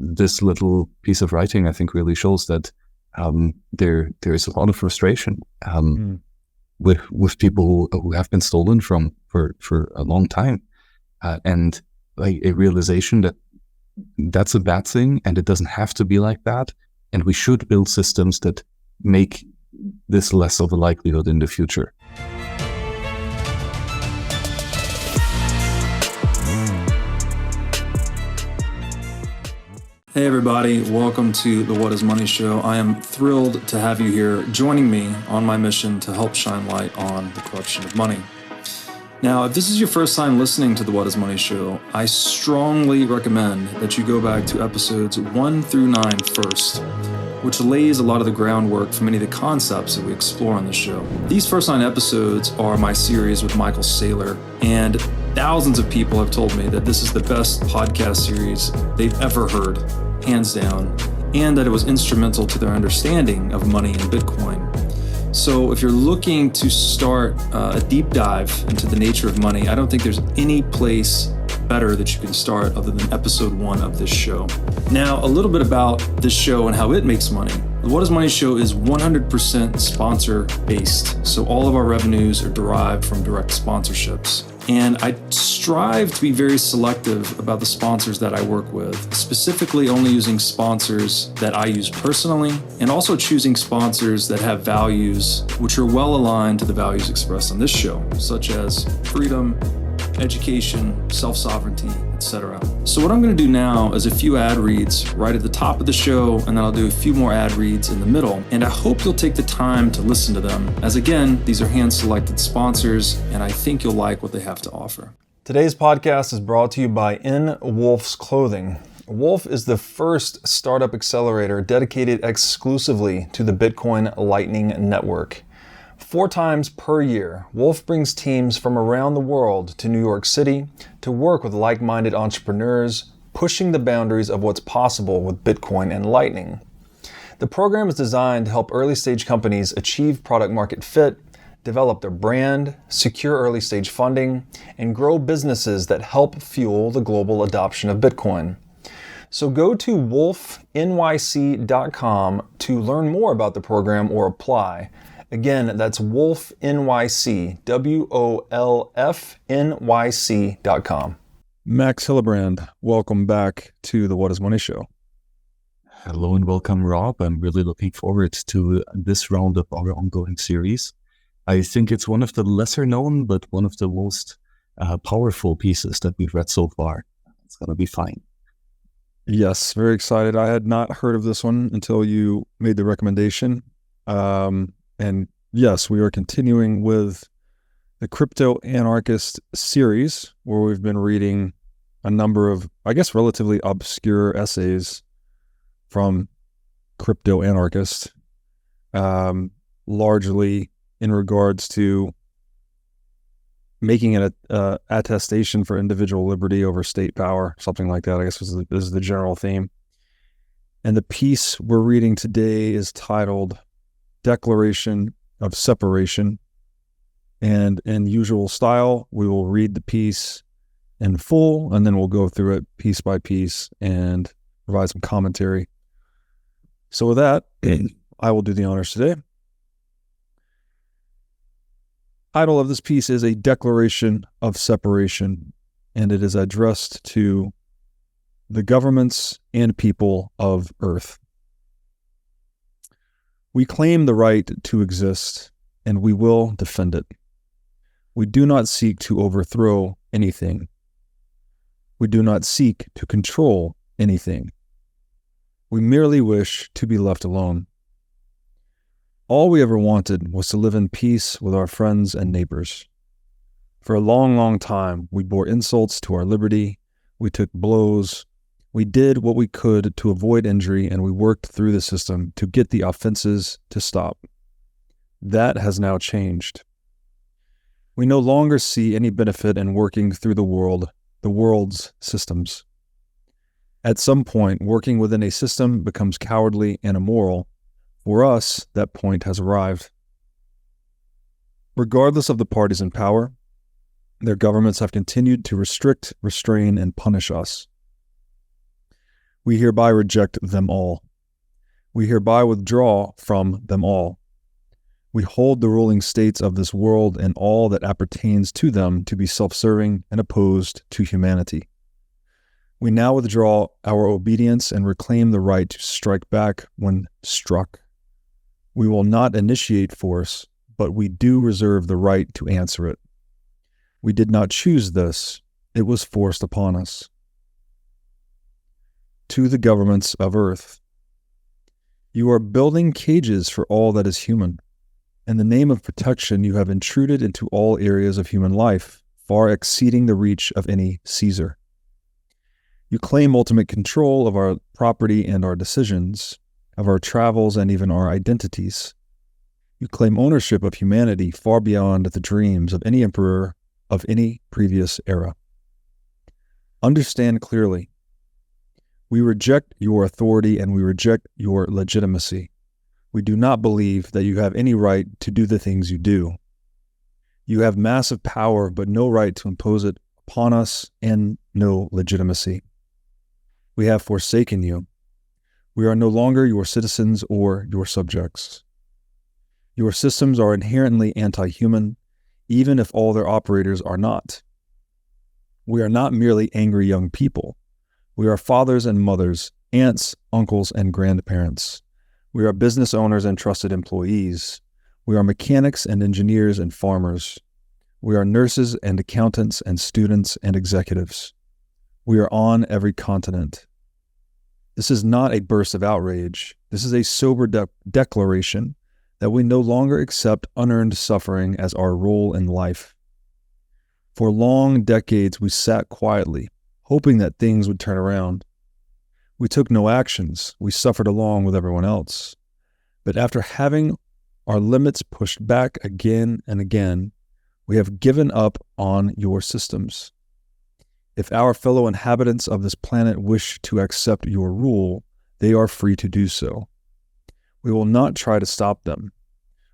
this little piece of writing, I think, really shows that there is a lot of frustration with people who have been stolen from for a long time, and like a realization that that's a bad thing, and it doesn't have to be like that, and we should build systems that make this less of a likelihood in the future. Hey everybody, welcome to the What is Money Show. I am thrilled to have you here joining me on my mission to help shine light on the corruption of money. Now, if this is your first time listening to the What is Money Show, I strongly recommend that you go back to episodes 1 through 9 first, which lays a lot of the groundwork for many of the concepts that we explore on the show. These first 9 episodes are my series with Michael Saylor, and thousands of people have told me that this is the best podcast series they've ever heard, hands down, and that it was instrumental to their understanding of money and Bitcoin. So if you're looking to start a deep dive into the nature of money, I don't think there's any place better that you can start other than episode 1 of this show. Now, a little bit about this show and how it makes money. The What is Money Show is 100% sponsor based. So all of our revenues are derived from direct sponsorships. And I strive to be very selective about the sponsors that I work with, specifically only using sponsors that I use personally, and also choosing sponsors that have values which are well aligned to the values expressed on this show, such as freedom, education, self-sovereignty, etc. So what I'm going to do now is a few ad reads right at the top of the show, and then I'll do a few more ad reads in the middle. And I hope you'll take the time to listen to them, as again, these are hand-selected sponsors, and I think you'll like what they have to offer. Today's podcast is brought to you by Wolf's Clothing. Wolf is the first startup accelerator dedicated exclusively to the Bitcoin Lightning Network. 4 times per year, Wolf brings teams from around the world to New York City to work with like-minded entrepreneurs, pushing the boundaries of what's possible with Bitcoin and Lightning. The program is designed to help early-stage companies achieve product-market fit, develop their brand, secure early-stage funding, and grow businesses that help fuel the global adoption of Bitcoin. So go to wolfnyc.com to learn more about the program or apply. Again, that's wolfnyc, WOLFNYC.com. Max Hillebrand, welcome back to the What is Money Show. Hello and welcome, Rob. I'm really looking forward to this round of our ongoing series. I think it's one of the lesser known, but one of the most powerful pieces that we've read so far. It's going to be fine. Yes, very excited. I had not heard of this one until you made the recommendation. And yes, we are continuing with the Crypto-Anarchist series, where we've been reading a number of, I guess, relatively obscure essays from Crypto-Anarchist, largely in regards to making an attestation for individual liberty over state power, something like that, I guess is the general theme. And the piece we're reading today is titled Declaration of Separation, and in usual style, we will read the piece in full, and then we'll go through it piece by piece and provide some commentary. So with that, I will do the honors today. Title of this piece is A Declaration of Separation, and it is addressed to the governments and people of Earth. We claim the right to exist, and we will defend it. We do not seek to overthrow anything. We do not seek to control anything. We merely wish to be left alone. All we ever wanted was to live in peace with our friends and neighbors. For a long, long time, we bore insults to our liberty. We took blows. We did what we could to avoid injury, and we worked through the system to get the offenses to stop. That has now changed. We no longer see any benefit in working through the world's systems. At some point, working within a system becomes cowardly and immoral. For us, that point has arrived. Regardless of the parties in power, their governments have continued to restrict, restrain, and punish us. We hereby reject them all. We hereby withdraw from them all. We hold the ruling states of this world and all that appertains to them to be self-serving and opposed to humanity. We now withdraw our obedience and reclaim the right to strike back when struck. We will not initiate force, but we do reserve the right to answer it. We did not choose this. It was forced upon us. To the governments of Earth. You are building cages for all that is human. In the name of protection, you have intruded into all areas of human life, far exceeding the reach of any Caesar. You claim ultimate control of our property and our decisions, of our travels and even our identities. You claim ownership of humanity far beyond the dreams of any emperor of any previous era. Understand clearly. We reject your authority and we reject your legitimacy. We do not believe that you have any right to do the things you do. You have massive power, but no right to impose it upon us and no legitimacy. We have forsaken you. We are no longer your citizens or your subjects. Your systems are inherently anti-human, even if all their operators are not. We are not merely angry young people. We are fathers and mothers, aunts, uncles, and grandparents. We are business owners and trusted employees. We are mechanics and engineers and farmers. We are nurses and accountants and students and executives. We are on every continent. This is not a burst of outrage. This is a sober declaration that we no longer accept unearned suffering as our role in life. For long decades, we sat quietly, hoping that things would turn around. We took no actions. We suffered along with everyone else. But after having our limits pushed back again and again, we have given up on your systems. If our fellow inhabitants of this planet wish to accept your rule, they are free to do so. We will not try to stop them.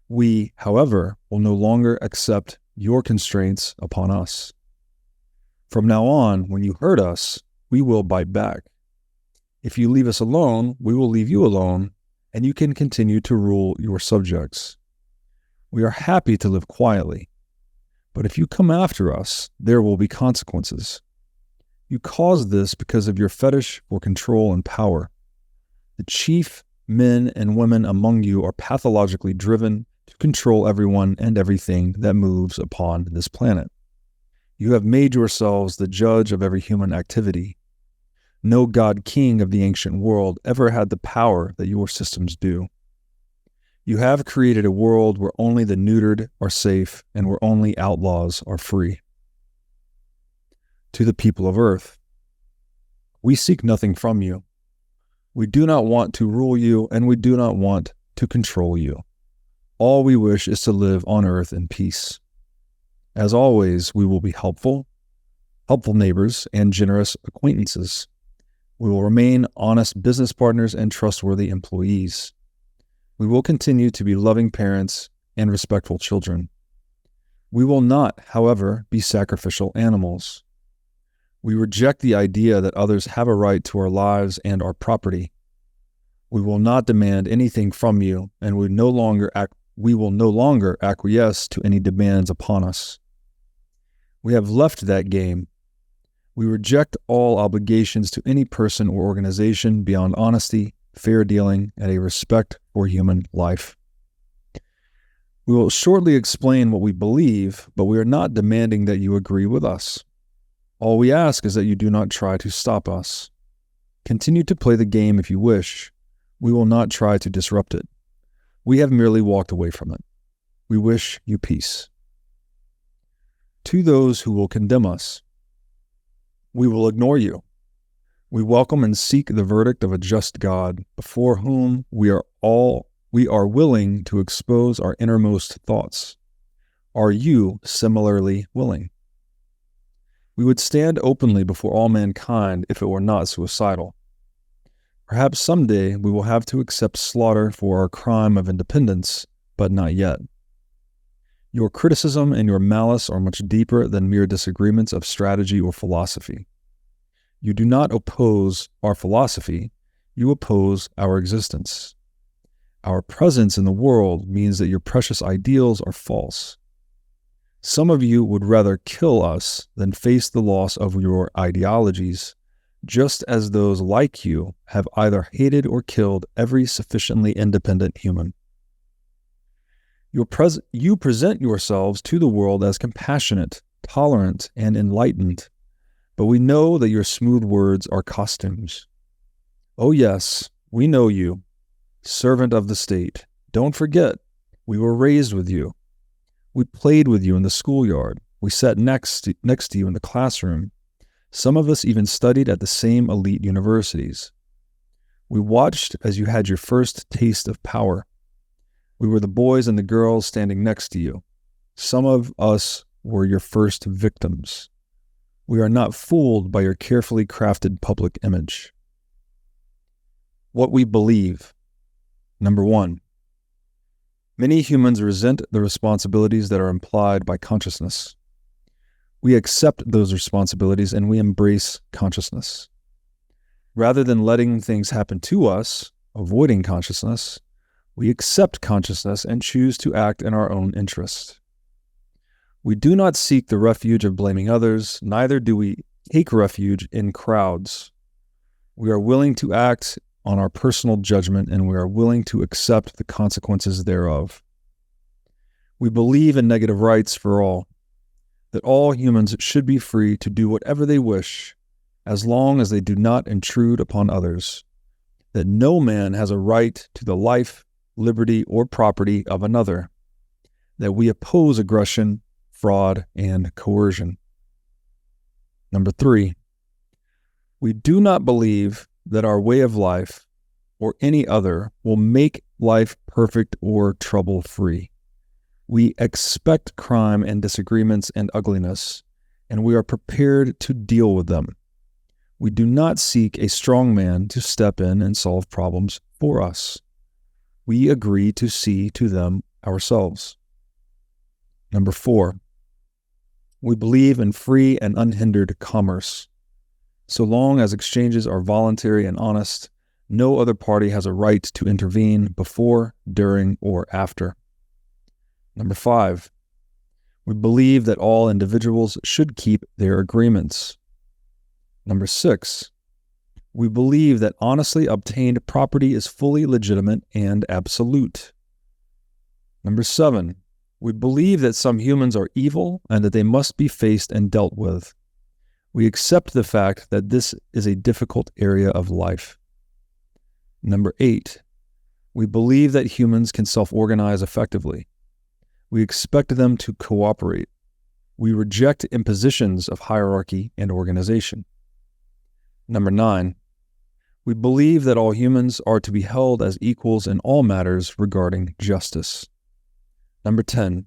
We, however, will no longer accept your constraints upon us. From now on, when you hurt us, we will bite back. If you leave us alone, we will leave you alone, and you can continue to rule your subjects. We are happy to live quietly, but if you come after us, there will be consequences. You caused this because of your fetish for control and power. The chief men and women among you are pathologically driven to control everyone and everything that moves upon this planet. You have made yourselves the judge of every human activity. No god king of the ancient world ever had the power that your systems do. You have created a world where only the neutered are safe and where only outlaws are free. To the people of Earth, we seek nothing from you. We do not want to rule you, and we do not want to control you. All we wish is to live on Earth in peace. As always, we will be helpful neighbors, and generous acquaintances. We will remain honest business partners and trustworthy employees. We will continue to be loving parents and respectful children. We will not, however, be sacrificial animals. We reject the idea that others have a right to our lives and our property. We will not demand anything from you, and we will no longer acquiesce to any demands upon us. We have left that game. We reject all obligations to any person or organization beyond honesty, fair dealing, and a respect for human life. We will shortly explain what we believe, but we are not demanding that you agree with us. All we ask is that you do not try to stop us. Continue to play the game if you wish. We will not try to disrupt it. We have merely walked away from it. We wish you peace. To those who will condemn us, we will ignore you. We welcome and seek the verdict of a just God, before whom we are willing to expose our innermost thoughts. Are you similarly willing? We would stand openly before all mankind if it were not suicidal. Perhaps someday we will have to accept slaughter for our crime of independence, but not yet. Your criticism and your malice are much deeper than mere disagreements of strategy or philosophy. You do not oppose our philosophy, you oppose our existence. Our presence in the world means that your precious ideals are false. Some of you would rather kill us than face the loss of your ideologies, just as those like you have either hated or killed every sufficiently independent human. You present yourselves to the world as compassionate, tolerant, and enlightened, but we know that your smooth words are costumes. Oh yes, we know you, servant of the state. Don't forget, we were raised with you. We played with you in the schoolyard. We sat next to you in the classroom. Some of us even studied at the same elite universities. We watched as you had your first taste of power. We were the boys and the girls standing next to you. Some of us were your first victims. We are not fooled by your carefully crafted public image. What we believe. Number 1. Many humans resent the responsibilities that are implied by consciousness. We accept those responsibilities and we embrace consciousness. Rather than letting things happen to us, avoiding consciousness, we accept consciousness and choose to act in our own interest. We do not seek the refuge of blaming others, neither do we take refuge in crowds. We are willing to act on our personal judgment, and we are willing to accept the consequences thereof. We believe in negative rights for all, that all humans should be free to do whatever they wish, as long as they do not intrude upon others, that no man has a right to the life, liberty, or property of another, that we oppose aggression, fraud, and coercion. Number 3, we do not believe that our way of life or any other will make life perfect or trouble-free. We expect crime and disagreements and ugliness, and we are prepared to deal with them. We do not seek a strong man to step in and solve problems for us. We agree to see to them ourselves. Number 4, we believe in free and unhindered commerce. So long as exchanges are voluntary and honest, no other party has a right to intervene before, during, or after. Number 5, we believe that all individuals should keep their agreements. Number 6, we believe that honestly obtained property is fully legitimate and absolute. Number 7, we believe that some humans are evil and that they must be faced and dealt with. We accept the fact that this is a difficult area of life. Number 8, we believe that humans can self-organize effectively. We expect them to cooperate. We reject impositions of hierarchy and organization. Number 9, we believe that all humans are to be held as equals in all matters regarding justice. Number 10,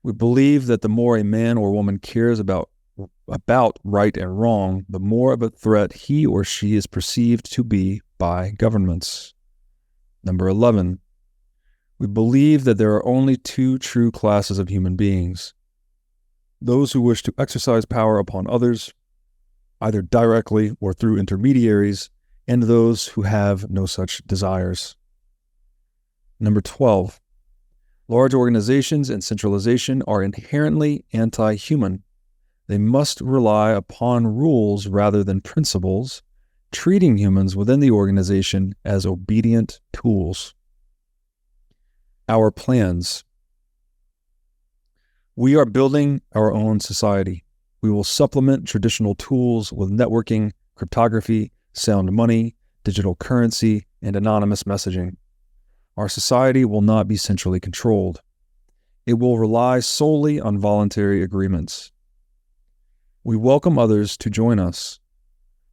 we believe that the more a man or woman cares about right and wrong, the more of a threat he or she is perceived to be by governments. Number 11, we believe that there are only 2 true classes of human beings: those who wish to exercise power upon others, either directly or through intermediaries, and those who have no such desires. Number 12, large organizations and centralization are inherently anti-human. They must rely upon rules rather than principles, treating humans within the organization as obedient tools. Our plans. We are building our own society. We will supplement traditional tools with networking, cryptography, sound money, digital currency, and anonymous messaging. Our society will not be centrally controlled. It will rely solely on voluntary agreements. We welcome others to join us.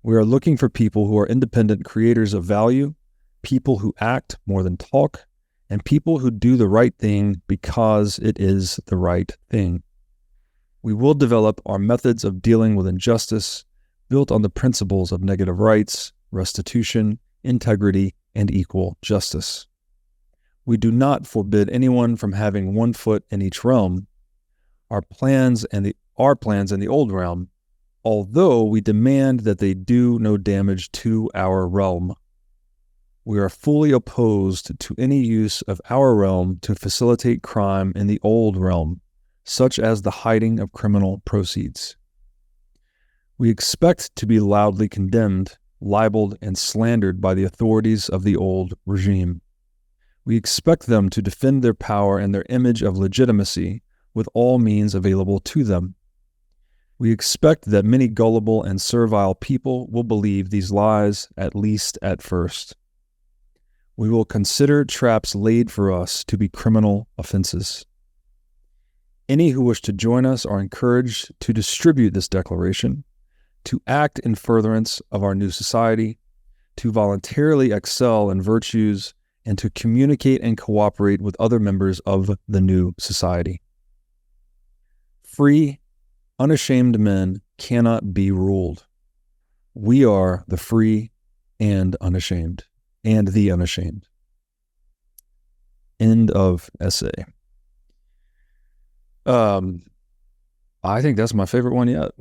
We are looking for people who are independent creators of value, people who act more than talk, and people who do the right thing because it is the right thing. We will develop our methods of dealing with injustice built on the principles of negative rights, restitution, integrity, and equal justice. We do not forbid anyone from having one foot in each realm. Our plans in the old realm although we demand that they do no damage to our realm. We are fully opposed to any use of our realm to facilitate crime in the old realm, such as the hiding of criminal proceeds. We expect to be loudly condemned, libeled, and slandered by the authorities of the old regime. We expect them to defend their power and their image of legitimacy with all means available to them. We expect that many gullible and servile people will believe these lies, at least at first. We will consider traps laid for us to be criminal offenses. Any who wish to join us are encouraged to distribute this declaration, to act in furtherance of our new society, to voluntarily excel in virtues, and to communicate and cooperate with other members of the new society. Free, unashamed men cannot be ruled. We are the free and unashamed, and the unashamed. End of essay. I think that's my favorite one yet.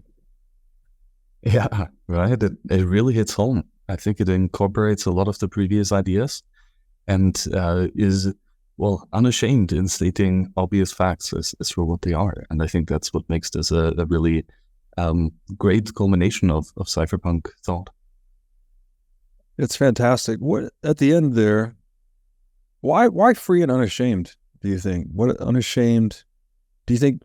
Yeah, right. It really hits home. I think it incorporates a lot of the previous ideas and is, well, unashamed in stating obvious facts as for what they are. And I think that's what makes this a really great culmination of cypherpunk thought. It's fantastic. What at the end there? Why free and unashamed? Do you think? What unashamed? Do you think?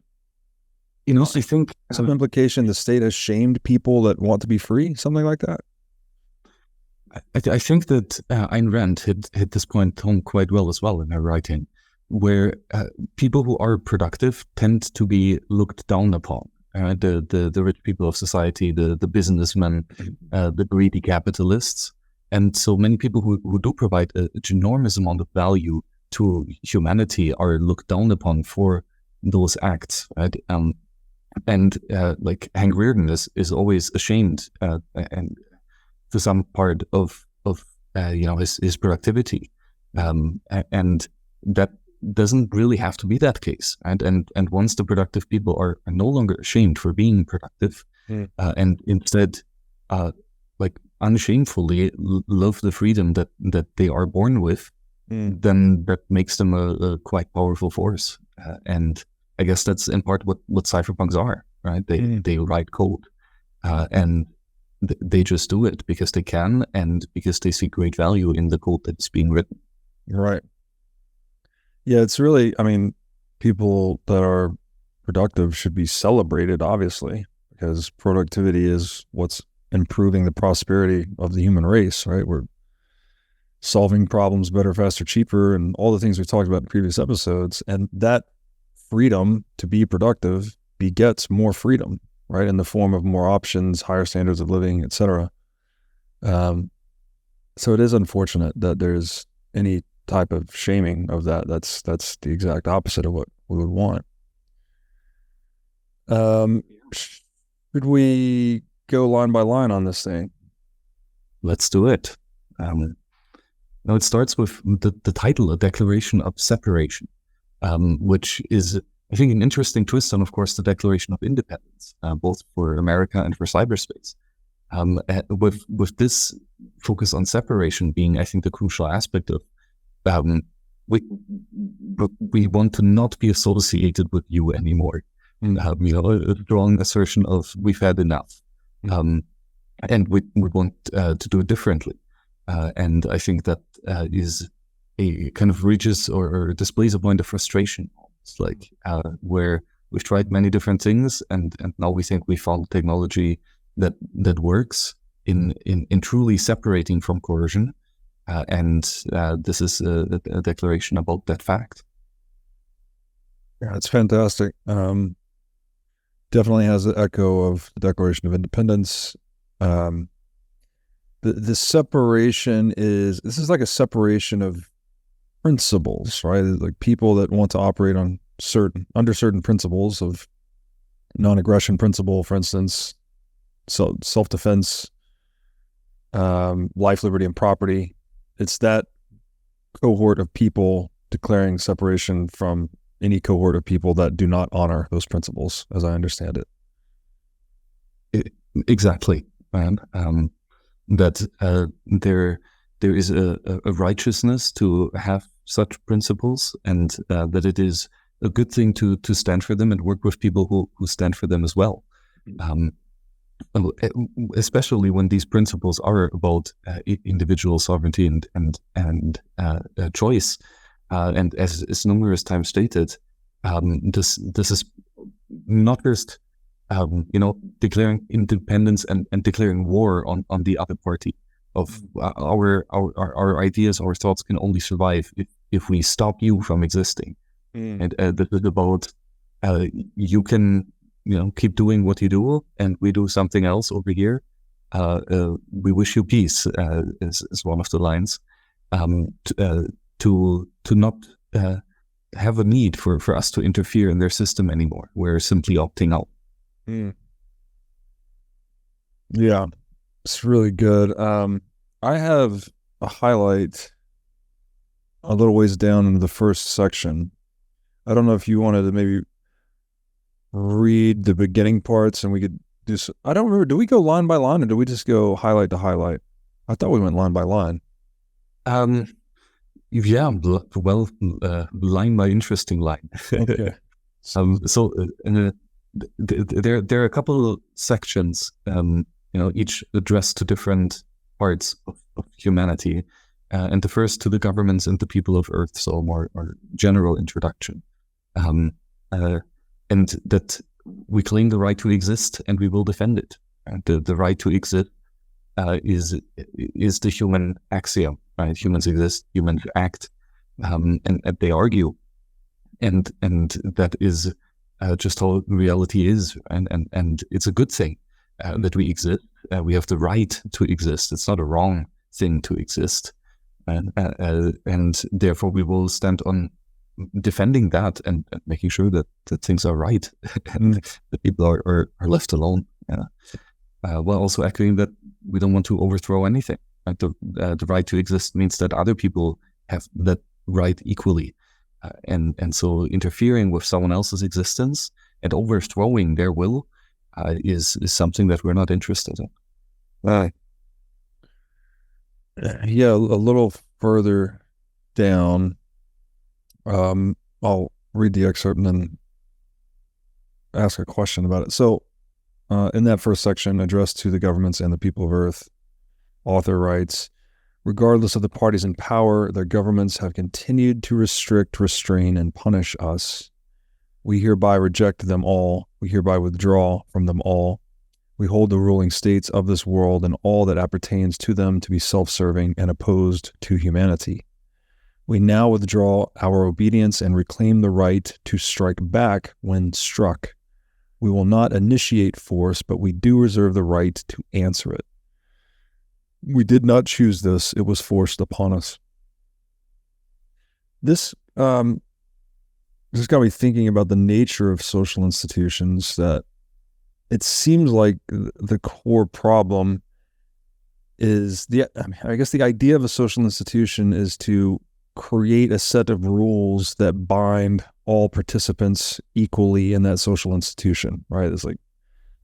I think some implication the state has shamed people that want to be free, something like that. I think that Ayn Rand hit this point home quite well as well in her writing, where people who are productive tend to be looked down upon. The rich people of society, the businessmen, the greedy capitalists. And so many people who do provide a ginormous amount of value to humanity are looked down upon for those acts, right? Like Hank Rearden is always ashamed and to some part of his productivity, and that doesn't really have to be that case, right? And once the productive people are no longer ashamed for being productive, and instead like unshamefully love the freedom that they are born with, then that makes them a quite powerful force. And I guess that's in part what cypherpunks are, right? They write code, and they just do it because they can and because they see great value in the code that is being written. Right. Yeah, it's really, people that are productive should be celebrated, obviously, because productivity is what's improving the prosperity of the human race, right? We're solving problems better, faster, cheaper, and all the things we talked about in previous episodes. And that freedom to be productive begets more freedom, right? In the form of more options, higher standards of living, etc. So it is unfortunate that there's any type of shaming of that. That's the exact opposite of what we would want. Should we go line by line on this thing? Let's do it. Now it starts with the title, A Declaration of Separation, which is, I think, an interesting twist on, of course, the Declaration of Independence, both for America and for cyberspace. With this focus on separation being, I think, the crucial aspect of we want to not be associated with you anymore. A strong assertion of we've had enough, and we want to do it differently. And I think that is a kind of reaches or displays a point of frustration. It's like where we've tried many different things, and now we think we found technology that works in truly separating from coercion. And this is a declaration about that fact. Yeah, it's fantastic. Definitely has the echo of the Declaration of Independence. The separation this is like a separation of principles, right? Like people that want to operate on under certain principles of non-aggression principle, for instance, self-defense, life, liberty, and property. It's that cohort of people declaring separation from any cohort of people that do not honor those principles, as I understand it. Exactly, man. That there is a righteousness to have such principles, and that it is a good thing to stand for them and work with people who stand for them as well. Especially when these principles are about individual sovereignty and choice, and as numerous times stated, this is not just declaring independence and declaring war on the other party. Of our ideas, our thoughts can only survive if we stop you from existing. And this is about you can keep doing what you do, and we do something else over here. We wish you peace, is one of the lines. To not have a need for us to interfere in their system anymore. We're simply opting out. Yeah, it's really good. I have a highlight a little ways down in the first section. I don't know if you wanted to maybe read the beginning parts and we could do so. I don't remember. Do we go line by line or do we just go highlight to highlight? I thought we went line by line. Yeah, well, line by interesting line. Okay. So there are a couple of sections, each addressed to different parts of humanity, and the first to the governments and the people of Earth, so more general introduction, and that we claim the right to exist and we will defend it. The right to exist is the human axiom, right? Humans exist, humans act, and they argue, and that is just how reality is, and it's a good thing that we exist. We have the right to exist. It's not a wrong thing to exist, and therefore we will stand on defending that and making sure that things are right and that people are left alone. While also echoing that we don't want to overthrow anything. Right? The right to exist means that other people have that right equally. And so interfering with someone else's existence and overthrowing their will is something that we're not interested in. Yeah, a little further down, I'll read the excerpt and then ask a question about it. So in that first section, addressed to the governments and the people of Earth, author writes, regardless of the parties in power, their governments have continued to restrict, restrain, and punish us. We hereby reject them all. We hereby withdraw from them all. We hold the ruling states of this world and all that appertains to them to be self-serving and opposed to humanity. We now withdraw our obedience and reclaim the right to strike back when struck. We will not initiate force, but we do reserve the right to answer it. We did not choose this. It was forced upon us. This got me thinking about the nature of social institutions, that it seems like the core problem is I guess the idea of a social institution is to create a set of rules that bind all participants equally in that social institution, right? It's like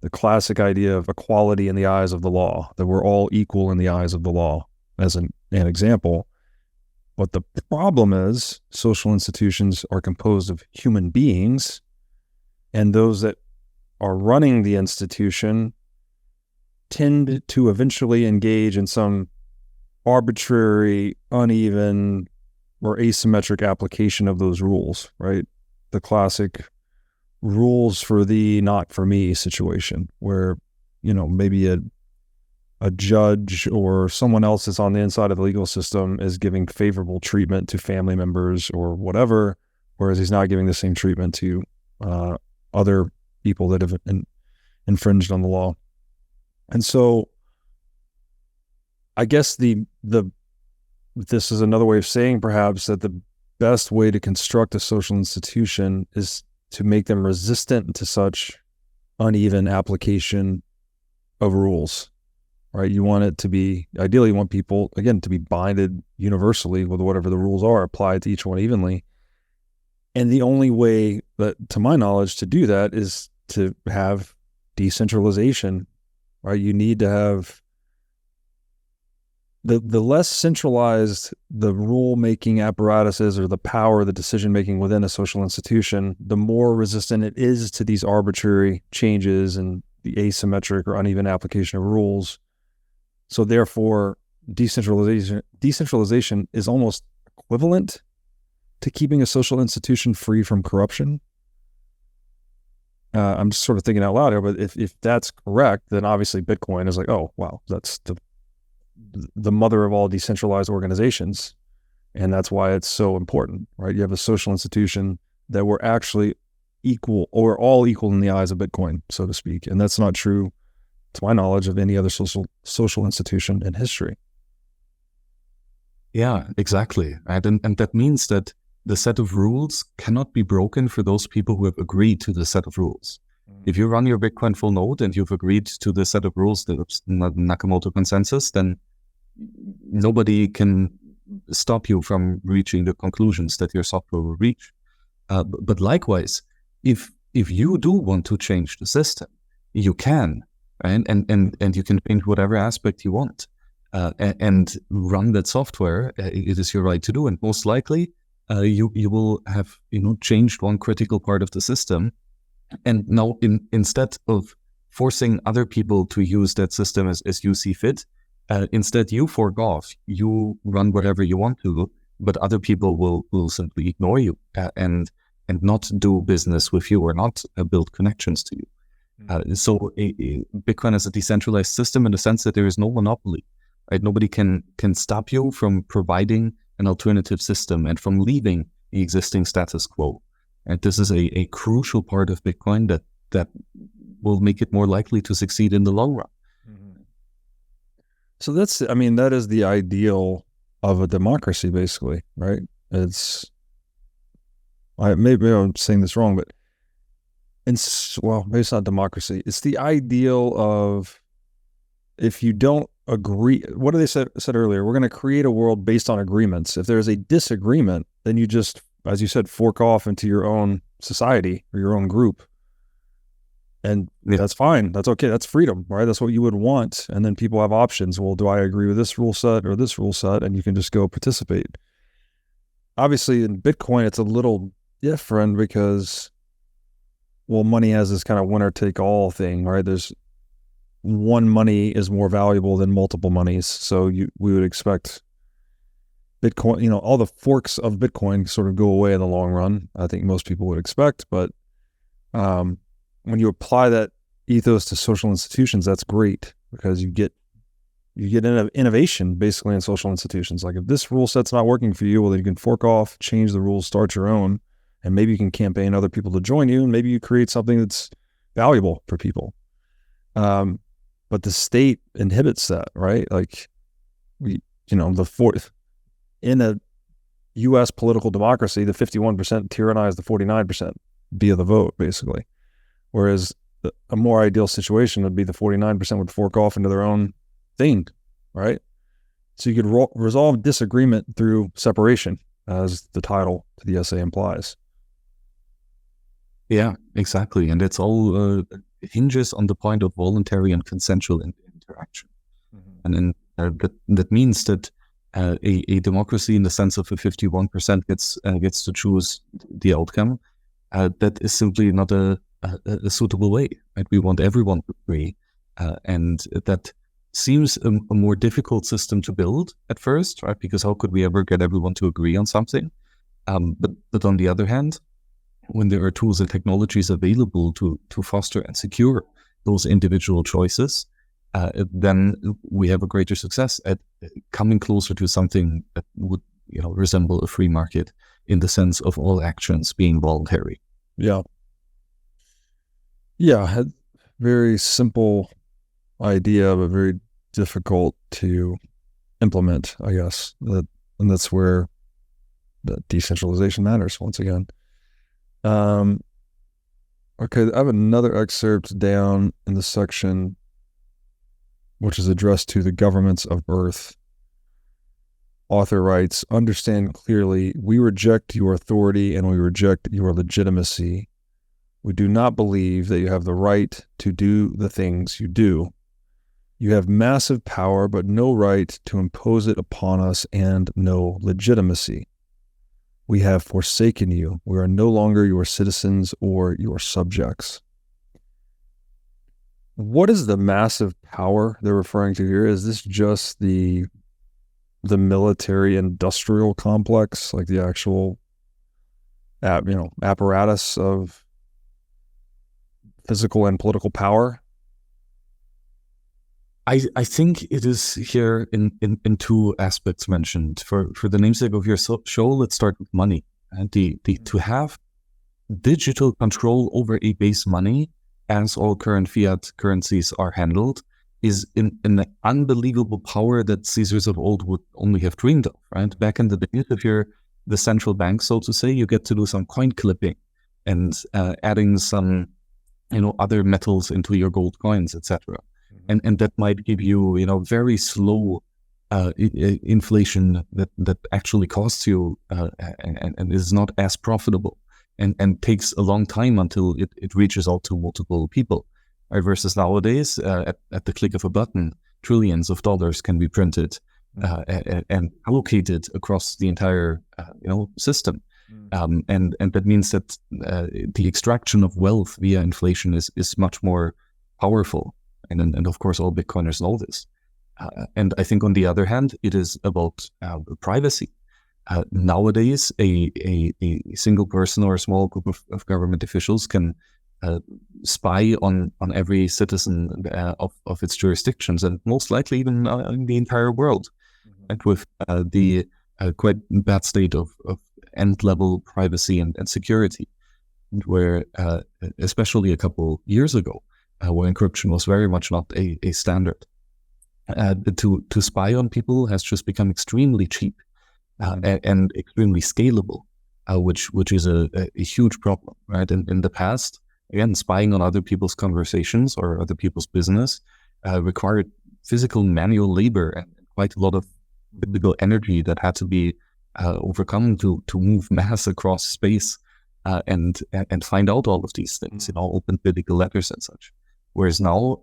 the classic idea of equality in the eyes of the law, that we're all equal in the eyes of the law, as an example. But the problem is social institutions are composed of human beings, and those that are running the institution tend to eventually engage in some arbitrary, uneven, or asymmetric application of those rules, right? The classic rules for thee, not for me situation, where, maybe a judge or someone else that's on the inside of the legal system is giving favorable treatment to family members or whatever, whereas he's not giving the same treatment to other people that have infringed on the law. And so I guess this is another way of saying perhaps that the best way to construct a social institution is to make them resistant to such uneven application of rules, right? You want it to be, ideally you want people, again, to be binded universally with whatever the rules are, applied to each one evenly. And the only way that, to my knowledge, to do that is to have decentralization, right? You need to have the less centralized the rule-making apparatus is, or the power, the decision-making within a social institution, the more resistant it is to these arbitrary changes and the asymmetric or uneven application of rules. So therefore, decentralization is almost equivalent to keeping a social institution free from corruption. I'm just sort of thinking out loud here, but if that's correct, then obviously Bitcoin is like, oh, wow, that's the mother of all decentralized organizations. And that's why it's so important, right? You have a social institution that we're actually equal, or all equal in the eyes of Bitcoin, so to speak. And that's not true, to my knowledge, of any other social institution in history. Yeah, exactly. Right? And that means that the set of rules cannot be broken for those people who have agreed to the set of rules. If you run your Bitcoin full node and you've agreed to the set of rules, the Nakamoto consensus, then nobody can stop you from reaching the conclusions that your software will reach. But likewise, if you do want to change the system, you can, right? And you can change whatever aspect you want and run that software. It is your right to do, and most likely you will have changed one critical part of the system. And now, instead of forcing other people to use that system as you see fit, instead you fork off, you run whatever you want to, but other people will simply ignore you and not do business with you, or not build connections to you. So Bitcoin is a decentralized system in the sense that there is no monopoly, right? Nobody can stop you from providing an alternative system and from leaving the existing status quo. And this is a crucial part of Bitcoin that will make it more likely to succeed in the long run. Mm-hmm. So that is the ideal of a democracy, basically, right? Maybe I'm saying this wrong, but maybe it's not democracy. It's the ideal of, if you don't agree, what did they said earlier? We're going to create a world based on agreements. If there's a disagreement, then you just, as you said, fork off into your own society or your own group. And that's fine. That's okay. That's freedom, right? That's what you would want. And then people have options. Well, do I agree with this rule set or this rule set? And you can just go participate. Obviously, in Bitcoin, it's a little different because, well, money has this kind of winner-take-all thing, right? There's one money is more valuable than multiple monies. So we would expect Bitcoin, all the forks of Bitcoin sort of go away in the long run. I think most people would expect, but when you apply that ethos to social institutions, that's great, because you get innovation basically in social institutions. Like, if this rule set's not working for you, well, then you can fork off, change the rules, start your own, and maybe you can campaign other people to join you, and maybe you create something that's valuable for people. But the state inhibits that, right? Like, in a U.S. political democracy, the 51% tyrannize the 49% via the vote, basically. Whereas a more ideal situation would be the 49% would fork off into their own thing, right? So you could resolve disagreement through separation, as the title to the essay implies. Yeah, exactly. And it's all hinges on the point of voluntary and consensual interaction. Mm-hmm. And then that means that a democracy, in the sense of a 51% gets to choose the outcome, that is simply not a suitable way, right? We want everyone to agree, and that seems a more difficult system to build at first, right? Because how could we ever get everyone to agree on something? But on the other hand, when there are tools and technologies available to foster and secure those individual choices, then we have a greater success at coming closer to something that would resemble a free market, in the sense of all actions being voluntary. Yeah, very simple idea, but very difficult to implement, I guess. And that's where the decentralization matters once again. Okay, I have another excerpt down in the section which is addressed to the governments of Earth. Author writes, "Understand clearly, we reject your authority and we reject your legitimacy. We do not believe that you have the right to do the things you do. You have massive power, but no right to impose it upon us and no legitimacy. We have forsaken you. We are no longer your citizens or your subjects. What is the massive power they're referring to here? Is this just the military industrial complex, like the actual apparatus of physical and political power? I think it is here in two aspects mentioned. For the namesake of your show, let's start with money. And to have digital control over a base money, as all current fiat currencies are handled, is an unbelievable power that Caesars of old would only have dreamed of, right? Back in the days, if you're the central bank, so to say, you get to do some coin clipping and adding some, other metals into your gold coins, etc. And that might give you, very slow inflation that actually costs you and is not as profitable and takes a long time until it reaches out to multiple people. Versus nowadays, at the click of a button, trillions of dollars can be printed and allocated across the entire system. And that means that the extraction of wealth via inflation is much more powerful. And of course, all Bitcoiners know this. And I think on the other hand, it is about privacy. Nowadays, a single person or a small group of government officials can spy on every citizen of its jurisdictions, and most likely even in the entire world. And with the quite bad state of end-level privacy and security, where especially a couple years ago, where encryption was very much not a standard. To spy on people has just become extremely cheap and extremely scalable, which is a huge problem, right? In the past, again, spying on other people's conversations or other people's business required physical manual labor and quite a lot of physical energy that had to be overcome to move mass across space and find out all of these things, open physical letters and such. Whereas now,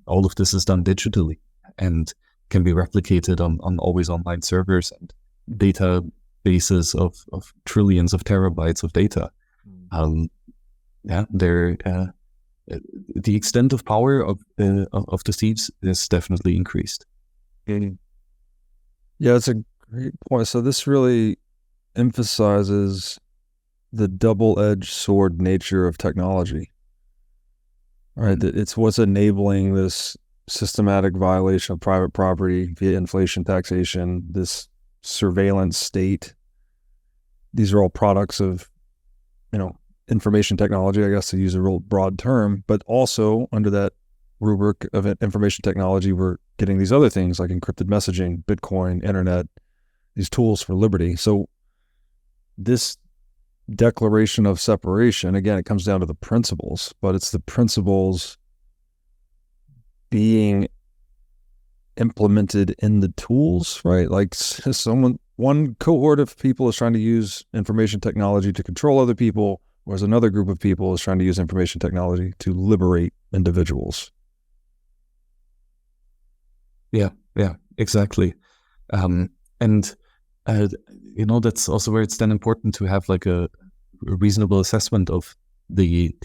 all of this is done digitally and can be replicated on always online servers and databases of trillions of terabytes of data. The extent of power of the thieves is definitely increased. Yeah, it's a great point. So this really emphasizes the double-edged sword nature of technology. Right, it's what's enabling this systematic violation of private property via inflation taxation, this surveillance state. These are all products of, information technology, I guess, to use a real broad term, but also under that rubric of information technology, we're getting these other things like encrypted messaging, Bitcoin, internet, these tools for liberty. So this declaration of separation, again, it comes down to the principles, but it's the principles being implemented in the tools, right? Like one cohort of people is trying to use information technology to control other people, whereas another group of people is trying to use information technology to liberate individuals. Yeah, exactly. That's also where it's then important to have like a reasonable assessment of the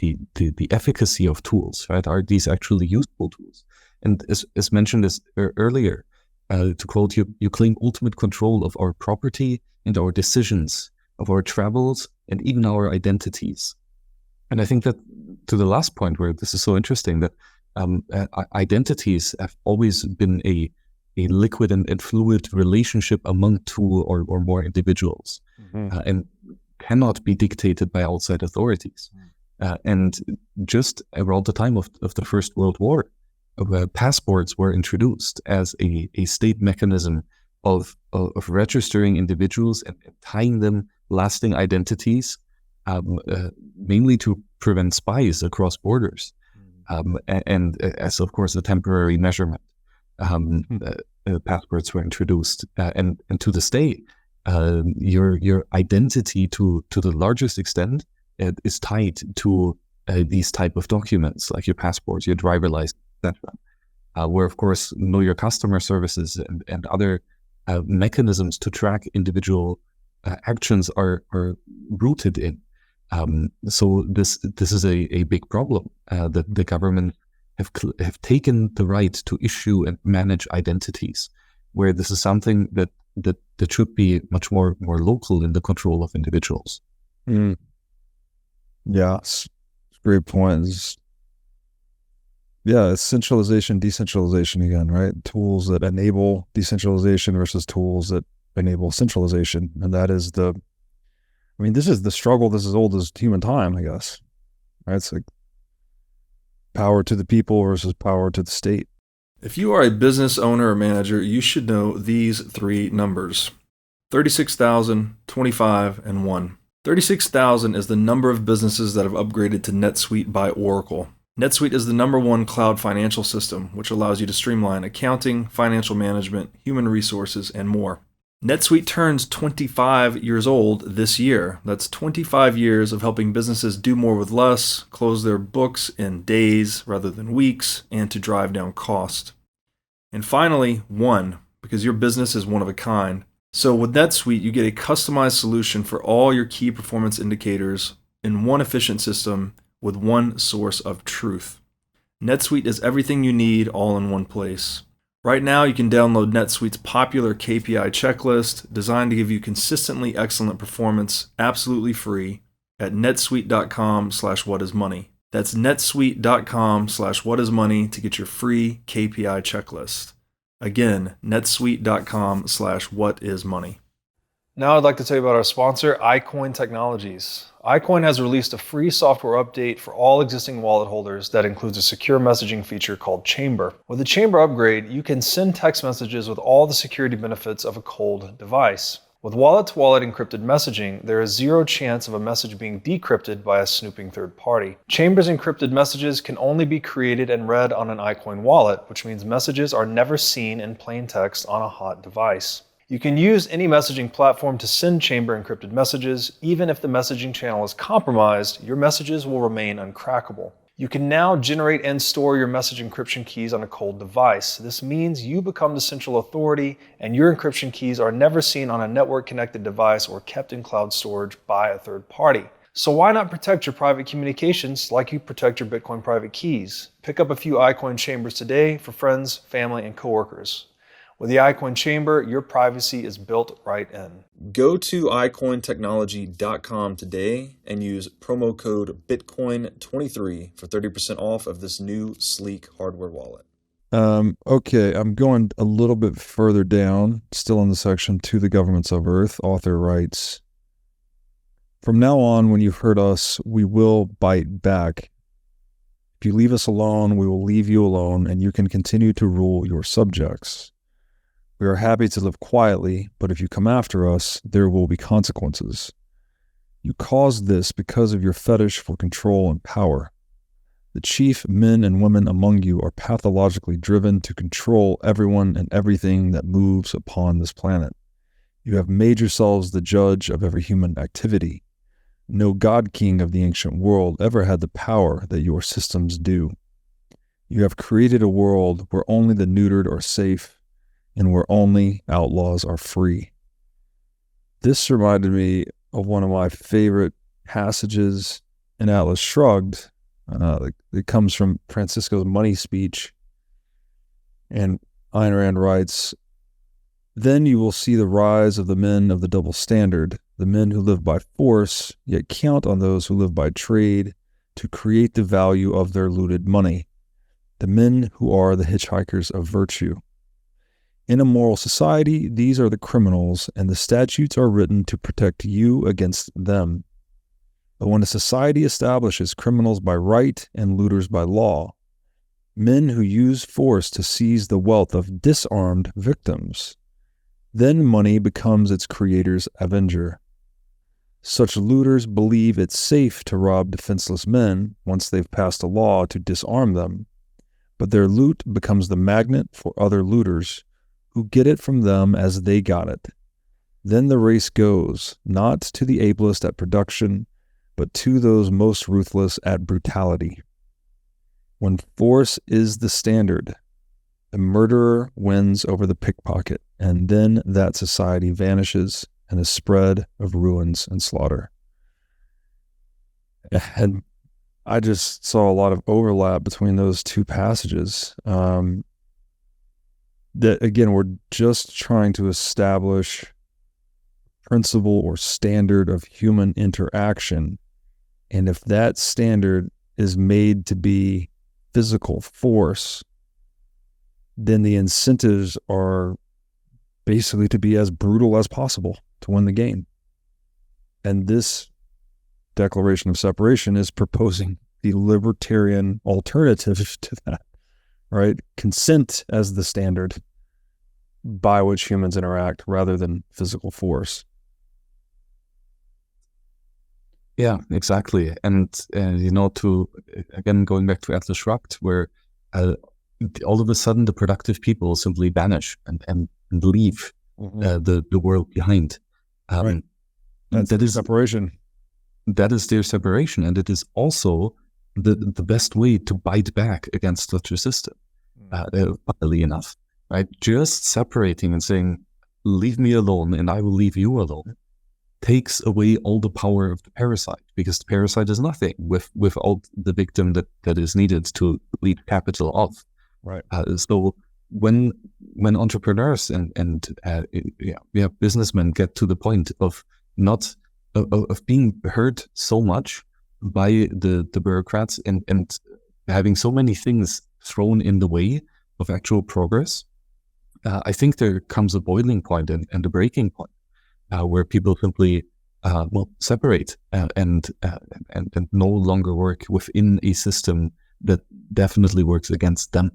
efficacy of tools, right? Are these actually useful tools? And as mentioned earlier, to quote you claim ultimate control of our property and our decisions, of our travels, and even our identities. And I think that to the last point where this is so interesting, that identities have always been a liquid and fluid relationship among two or more individuals, and cannot be dictated by outside authorities. And just around the time of the First World War, passports were introduced as a state mechanism of registering individuals and tying them lasting identities, mainly to prevent spies across borders, and as of course a temporary measurement. Passports were introduced, and to this day, your identity to the largest extent is tied to these type of documents, like your passports, your driver license, etc. where, of course, know your customer services and other mechanisms to track individual actions are rooted in. So this is a big problem that the government have taken the right to issue and manage identities, where this is something that should be much more local in the control of individuals. Mm. Yeah, it's a great point. It's centralization, decentralization again, right? Tools that enable decentralization versus tools that enable centralization. And that is this is the struggle. This is old as human time, I guess. Right? It's like power to the people versus power to the state. If you are a business owner or manager, you should know these three numbers: 36,000, 25, and 1. 36,000 is the number of businesses that have upgraded to NetSuite by Oracle. NetSuite is the #1 cloud financial system, which allows you to streamline accounting, financial management, human resources, and more. NetSuite turns 25 years old this year. That's 25 years of helping businesses do more with less, close their books in days rather than weeks, and to drive down cost. And finally, 1, because your business is one of a kind. So with NetSuite, you get a customized solution for all your key performance indicators in one efficient system with one source of truth. NetSuite is everything you need all in one place. Right now, you can download NetSuite's popular KPI checklist designed to give you consistently excellent performance absolutely free at netsuite.com/whatismoney. That's netsuite.com/whatismoney to get your free KPI checklist. Again, netsuite.com/whatismoney. Now I'd like to tell you about our sponsor, iCoin Technologies. iCoin has released a free software update for all existing wallet holders that includes a secure messaging feature called Chamber. With the Chamber upgrade, you can send text messages with all the security benefits of a cold device. With wallet-to-wallet encrypted messaging, there is zero chance of a message being decrypted by a snooping third party. Chamber's encrypted messages can only be created and read on an iCoin wallet, which means messages are never seen in plain text on a hot device. You can use any messaging platform to send Chamber encrypted messages. Even if the messaging channel is compromised, your messages will remain uncrackable. You can now generate and store your message encryption keys on a cold device. This means you become the central authority, and your encryption keys are never seen on a network-connected device or kept in cloud storage by a third party. So why not protect your private communications like you protect your Bitcoin private keys? Pick up a few iCoin Chambers today for friends, family, and coworkers. With the iCoin Chamber, your privacy is built right in. Go to iCointechnology.com today and use promo code Bitcoin23 for 30% off of this new sleek hardware wallet. Okay, I'm going a little bit further down, still in the section To the Governments of Earth. Author writes, "From now on, when you've heard us, we will bite back. If you leave us alone, we will leave you alone, and you can continue to rule your subjects. We are happy to live quietly, but if you come after us, there will be consequences. You caused this because of your fetish for control and power. The chief men and women among you are pathologically driven to control everyone and everything that moves upon this planet. You have made yourselves the judge of every human activity. No god king of the ancient world ever had the power that your systems do. You have created a world where only the neutered are safe, and where only outlaws are free." This reminded me of one of my favorite passages in Atlas Shrugged. It comes from Francisco's money speech. And Ayn Rand writes, "Then you will see the rise of the men of the double standard, the men who live by force, yet count on those who live by trade to create the value of their looted money, the men who are the hitchhikers of virtue. In a moral society, these are the criminals, and the statutes are written to protect you against them. But when a society establishes criminals by right and looters by law, men who use force to seize the wealth of disarmed victims, then money becomes its creator's avenger. Such looters believe it's safe to rob defenseless men once they've passed a law to disarm them, but their loot becomes the magnet for other looters who get it from them as they got it. Then the race goes, not to the ablest at production, but to those most ruthless at brutality. When force is the standard, The murderer wins over the pickpocket, and then that society vanishes in a spread of ruins and slaughter. And I just saw a lot of overlap between those two passages. That again, we're just trying to establish principle or standard of human interaction. And if that standard is made to be physical force, then the incentives are basically to be as brutal as possible to win the game. And this Declaration of Separation is proposing the libertarian alternative to that, right? Consent as the standard by which humans interact rather than physical force. Yeah, exactly. And, again, going back to Atlas Shrugged, where all of a sudden the productive people simply vanish and leave the world behind. Right. That is separation. That is their separation. And it is also the best way to bite back against such a system, funnily enough. Right? Just separating and saying, leave me alone and I will leave you alone, takes away all the power of the parasite, because the parasite is nothing without the victim that is needed to lead capital off. Right. So when entrepreneurs and businessmen get to the point of not of being hurt so much by the bureaucrats and having so many things thrown in the way of actual progress, I think there comes a boiling point and a breaking point where people simply separate and no longer work within a system that definitely works against them.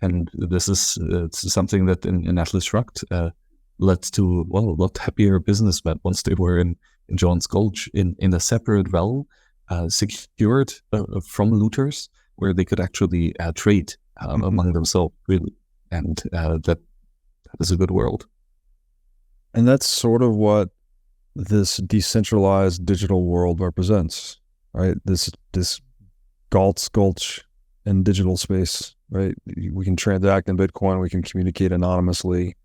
And this is something that in Atlas Shrugged led to a lot happier businessmen once they were in John's Gulch in a separate realm, secured from looters, where they could actually trade among themselves, really. And that is a good world. And that's sort of what this decentralized digital world represents, right? This Galt's Gulch in digital space, right? We can transact in Bitcoin. We can communicate anonymously.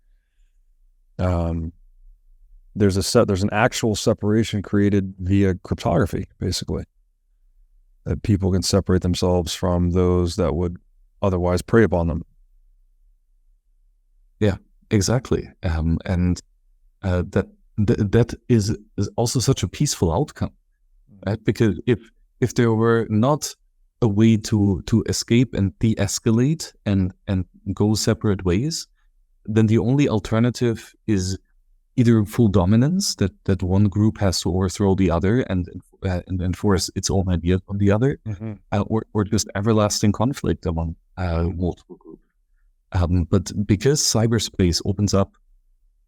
There's an actual separation created via cryptography, basically, that people can separate themselves from those that would otherwise prey upon them. Yeah, exactly. And that is also such a peaceful outcome, right? Because if there were not a way to escape and de-escalate and go separate ways, then the only alternative is either full dominance, that one group has to overthrow the other and enforce its own ideas on the other, or just everlasting conflict among multiple groups. But because cyberspace opens up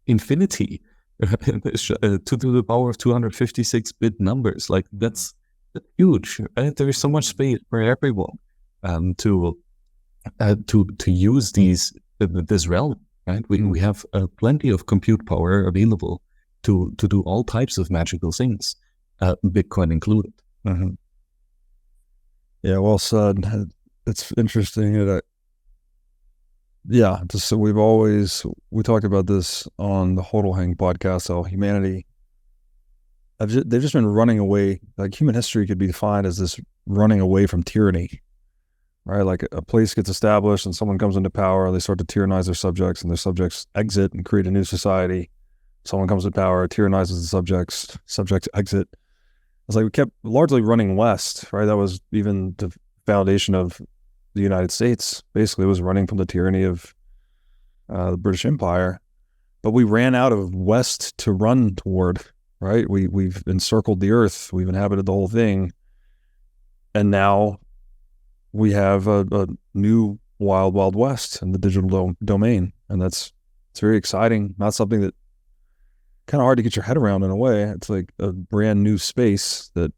infinity to the power of 256-bit numbers, like that's huge, right? There is so much space for everyone to use this realm, right? We have plenty of compute power available to do all types of magical things, Bitcoin included. Yeah, well said. It's interesting that so we talked about this on the Hodelhang podcast, how humanity, they've just been running away. Like, human history could be defined as this running away from tyranny, right? Like, a place gets established and someone comes into power and they start to tyrannize their subjects, and their subjects exit and create a new society. Someone comes to power, tyrannizes the subjects exit. It's like we kept largely running west, right? That was even the foundation of the United States. Basically, it was running from the tyranny of the British Empire. But we ran out of west to run toward, right? We've encircled the earth. We've inhabited the whole thing. And now we have a new wild, wild west in the digital domain. And it's very exciting. Not something that kind of hard to get your head around in a way. It's like a brand new space that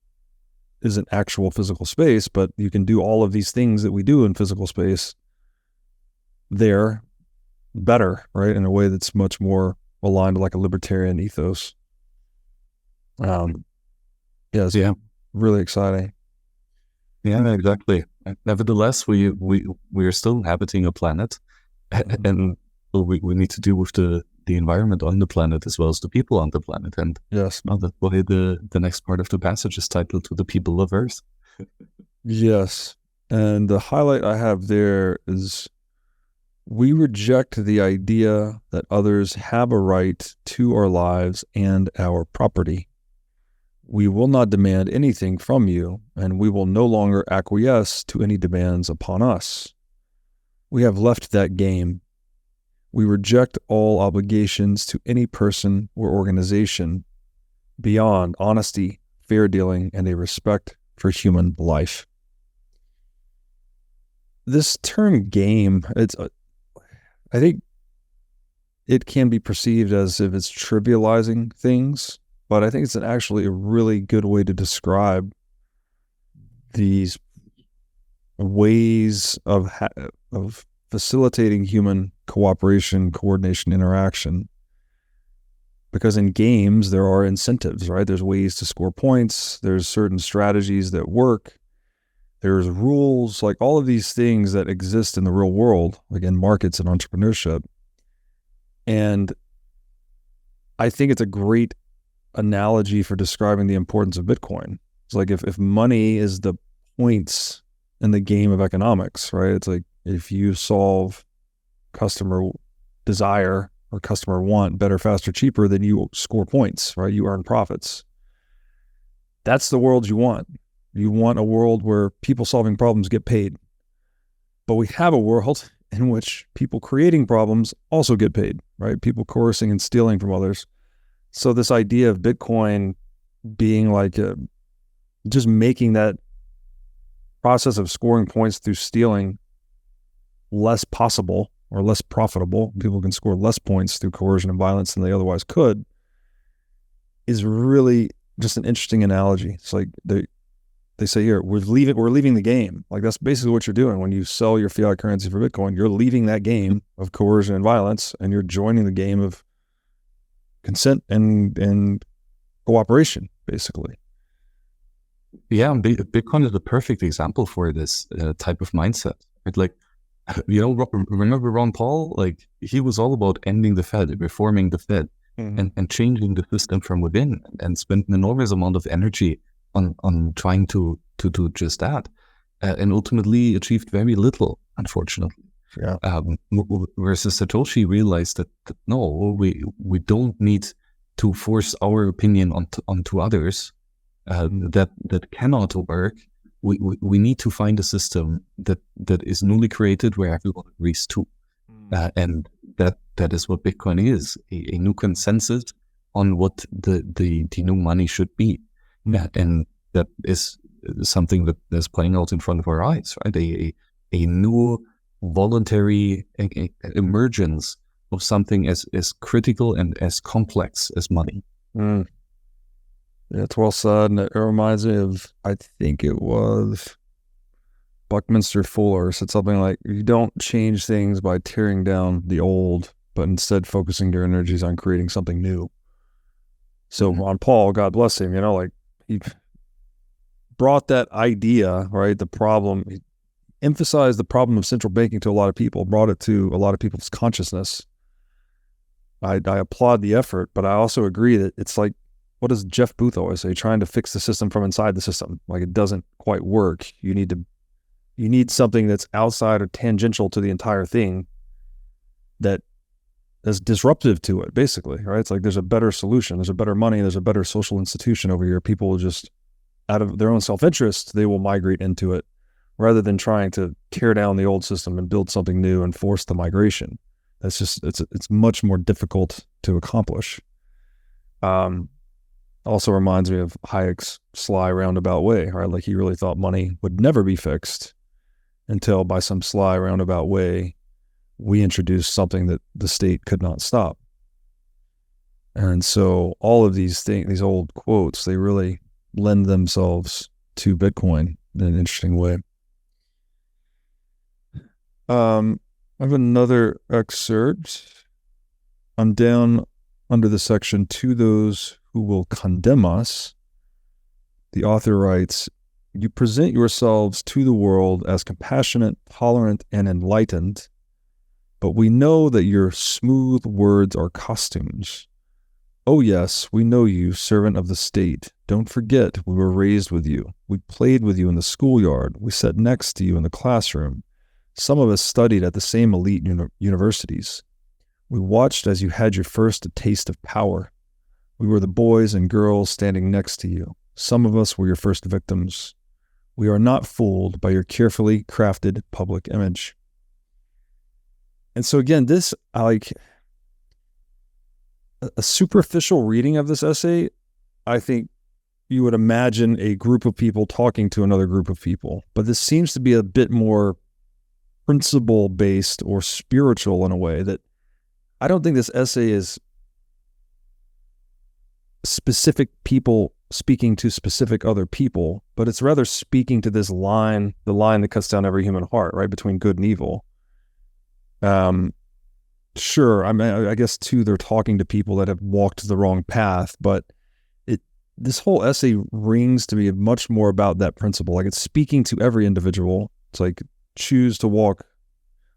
isn't actual physical space, but you can do all of these things that we do in physical space there better, right? In a way that's much more aligned to like a libertarian ethos. It's really exciting. Yeah, exactly. Nevertheless, we are still inhabiting a planet And we need to deal with the environment on the planet as well as the people on the planet. And Yes. that's why the next part of the passage is titled "To the People of Earth." Yes. And the highlight I have there is, we reject the idea that others have a right to our lives and our property. We will not demand anything from you, and we will no longer acquiesce to any demands upon us. We have left that game. We reject all obligations to any person or organization beyond honesty, fair dealing, and a respect for human life. This term game, I think it can be perceived as if it's trivializing things, but I think it's actually a really good way to describe these ways of facilitating human cooperation, coordination, interaction. Because in games, there are incentives, right? There's ways to score points. There's certain strategies that work. There's rules, like all of these things that exist in the real world, like in markets and entrepreneurship. And I think it's a great analogy for describing the importance of Bitcoin. It's like if money is the points in the game of economics, right? It's like if you solve customer desire or customer want better, faster, cheaper, then you score points, right? You earn profits. That's the world you want. You want a world where people solving problems get paid. But we have a world in which people creating problems also get paid, right? People coercing and stealing from others. So this idea of Bitcoin being like just making that process of scoring points through stealing less possible or less profitable, people can score less points through coercion and violence than they otherwise could, is really just an interesting analogy. It's like they say here, we're leaving the game. Like that's basically what you're doing when you sell your fiat currency for Bitcoin. You're leaving that game of coercion and violence, and you're joining the game of consent and cooperation, basically. Yeah, Bitcoin is the perfect example for this type of mindset. Right? Like, remember Ron Paul? Like, he was all about ending the Fed, reforming the Fed, and changing the system from within, and spent an enormous amount of energy on trying to do just that, and ultimately achieved very little, unfortunately. Yeah. Versus Satoshi realized that no, we don't need to force our opinion onto others. That cannot work. We need to find a system that is newly created where everyone agrees to, and that is what Bitcoin is, a new consensus on what the new money should be. And that is something that is playing out in front of our eyes, right? A new voluntary emergence of something as critical and as complex as money. Yeah, it's well said. And it reminds me of, I think it was Buckminster Fuller said something like, you don't change things by tearing down the old, but instead focusing your energies on creating something new. So Ron Paul, God bless him, like he brought that idea, right? The problem, he emphasized the problem of central banking to a lot of people, brought it to a lot of people's consciousness. I applaud the effort, but I also agree that it's like, what does Jeff Booth always say? Trying to fix the system from inside the system. Like it doesn't quite work. You need something that's outside or tangential to the entire thing that is disruptive to it, basically, right? It's like there's a better solution, there's a better money, there's a better social institution over here. People will just, out of their own self-interest, they will migrate into it rather than trying to tear down the old system and build something new and force the migration. That's just, it's much more difficult to accomplish. Also reminds me of Hayek's sly roundabout way, right? Like he really thought money would never be fixed until by some sly roundabout way, we introduced something that the state could not stop. And so all of these things, these old quotes, they really lend themselves to Bitcoin in an interesting way. I have another excerpt. I'm down under the section, to those who will condemn us. The author writes, you present yourselves to the world as compassionate, tolerant, and enlightened, but we know that your smooth words are costumes. Oh yes, we know you, servant of the state. Don't forget, we were raised with you. We played with you in the schoolyard. We sat next to you in the classroom. Some of us studied at the same elite universities. We watched as you had your first taste of power. We were the boys and girls standing next to you. Some of us were your first victims. We are not fooled by your carefully crafted public image. And so again, this, like, a superficial reading of this essay, I think you would imagine a group of people talking to another group of people. But this seems to be a bit more principle-based or spiritual in a way that I don't think this essay is specific people speaking to specific other people, but it's rather speaking to this line, the line that cuts down every human heart, right, between good and evil. Sure, I mean, I guess too, they're talking to people that have walked the wrong path, but this whole essay rings to me much more about that principle. Like, it's speaking to every individual. It's like, choose to walk.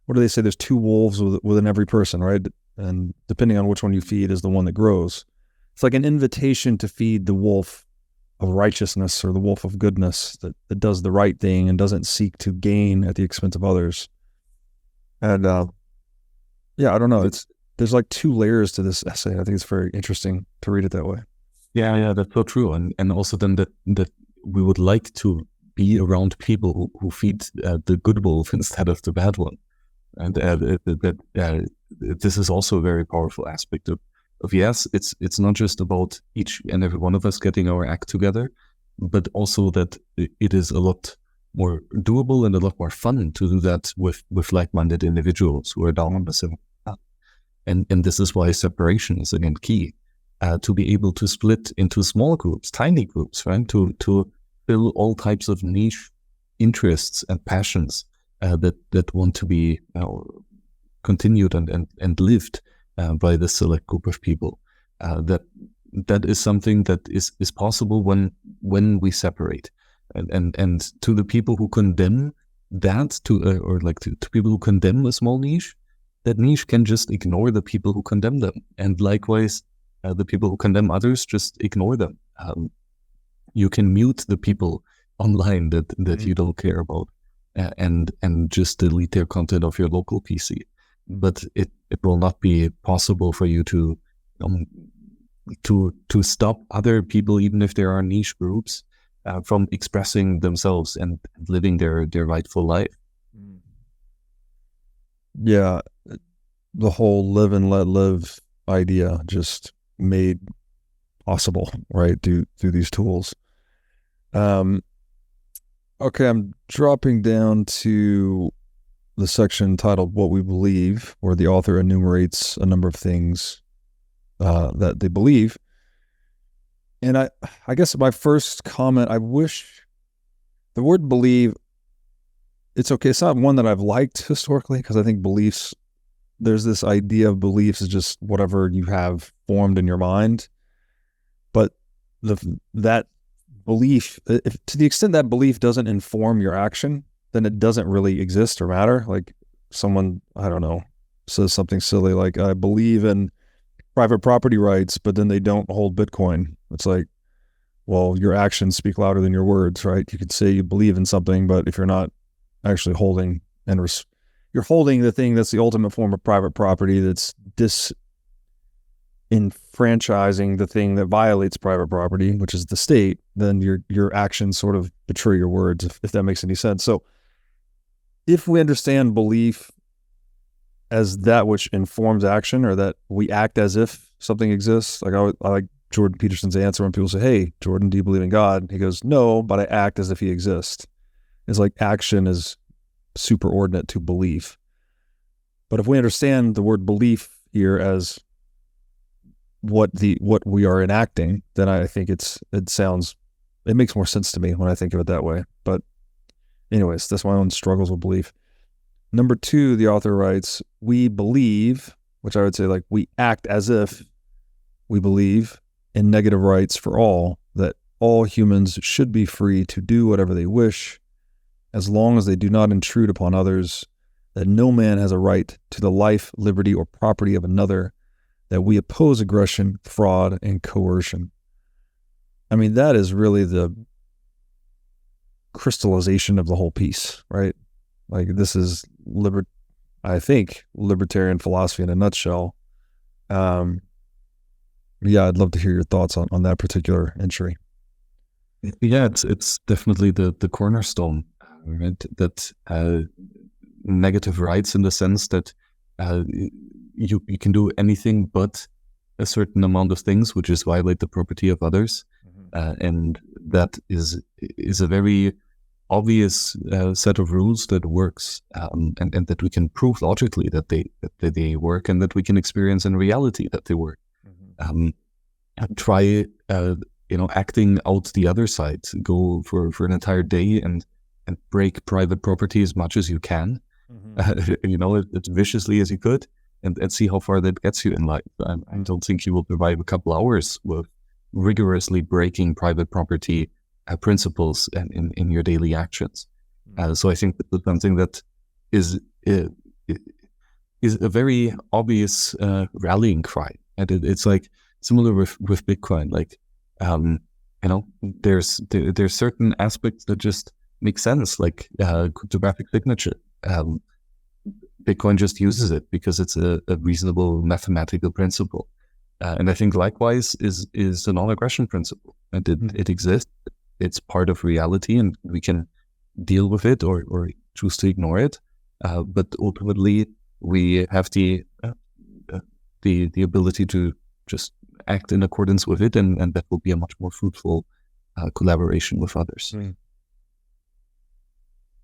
What do they say? There's two wolves within every person, right? And depending on which one you feed is the one that grows. It's like an invitation to feed the wolf of righteousness or the wolf of goodness that does the right thing and doesn't seek to gain at the expense of others. And yeah, I don't know. There's like two layers to this essay. I think it's very interesting to read it that way. Yeah, that's so true. And also then that we would like to be around people who feed the good wolf instead of the bad one. And this is also a very powerful aspect of yes, it's not just about each and every one of us getting our act together, but also that it is a lot more doable and a lot more fun to do that with like-minded individuals who are down on the same path. And this is why separation is again key. To be able to split into small groups, tiny groups, right? To fill all types of niche interests and passions that want to be continued and lived by this select group of people. That is something that is possible when we separate. And to the people who condemn that, to people who condemn a small niche, that niche can just ignore the people who condemn them. And likewise, the people who condemn others, just ignore them. You can mute the people online that you don't care about, and just delete their content off your local PC. But it will not be possible for you to stop other people, even if there are niche groups, from expressing themselves and living their rightful life. Yeah, the whole live and let live idea just made possible, right, through these tools. Okay, I'm dropping down to the section titled What We Believe, where the author enumerates a number of things that they believe. And I guess my first comment, I wish the word believe, it's okay. It's not one that I've liked historically, because I think beliefs, there's this idea of beliefs is just whatever you have formed in your mind. But that belief, to the extent that belief doesn't inform your action, then it doesn't really exist or matter. Like someone, I don't know, says something silly like, I believe in private property rights, but then they don't hold Bitcoin. It's like, well, your actions speak louder than your words, right? You could say you believe in something, but if you're not actually holding you're holding the thing that's the ultimate form of private property that's disenfranchising the thing that violates private property, which is the state, then your actions sort of betray your words, if that makes any sense. So if we understand belief as that which informs action, or that we act as if something exists, like I like Jordan Peterson's answer when people say, hey, Jordan, do you believe in God? He goes, no, but I act as if he exists. It's like action is superordinate to belief. But if we understand the word belief here as what we are enacting, then I think it makes more sense to me when I think of it that way. But anyways, that's my own struggles with belief. Number 2, the author writes, we believe, which I would say like we act as if we believe in negative rights for all, that all humans should be free to do whatever they wish, as long as they do not intrude upon others, that no man has a right to the life, liberty, or property of another, that we oppose aggression, fraud, and coercion. I mean, that is really the crystallization of the whole piece, right? Like, this is I think libertarian philosophy in a nutshell. Yeah, I'd love to hear your thoughts on that particular entry. Yeah, it's definitely the cornerstone, right? That negative rights, in the sense that you can do anything but a certain amount of things, which is violate the property of others, and that is a very obvious set of rules that works, and that we can prove logically that they work, and that we can experience in reality that they work. Try acting out the other side. Go for an entire day and break private property as much as you can, as viciously as you could, and see how far that gets you in life. I don't think you will survive a couple hours with rigorously breaking private property principles in your daily actions. So I think that's something that is a very obvious rallying cry, and it's like similar with Bitcoin. Like, there's certain aspects that just make sense, like cryptographic signature. Bitcoin just uses it because it's a reasonable mathematical principle, and I think likewise is the non-aggression principle, and it exists. It's part of reality, and we can deal with it or choose to ignore it. But ultimately, we have the ability to just act in accordance with it, and that will be a much more fruitful collaboration with others.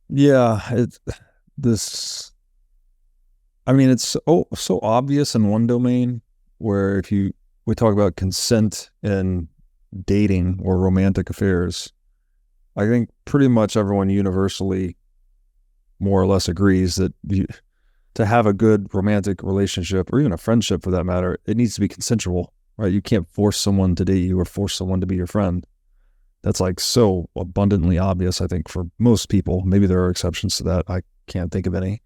Yeah, it's so obvious in one domain, where if we talk about consent in dating or romantic affairs, I think pretty much everyone universally more or less agrees that to have a good romantic relationship, or even a friendship for that matter, it needs to be consensual, right? You can't force someone to date you or force someone to be your friend. That's like so abundantly obvious, I think, for most people. Maybe there are exceptions to that. I can't think of any.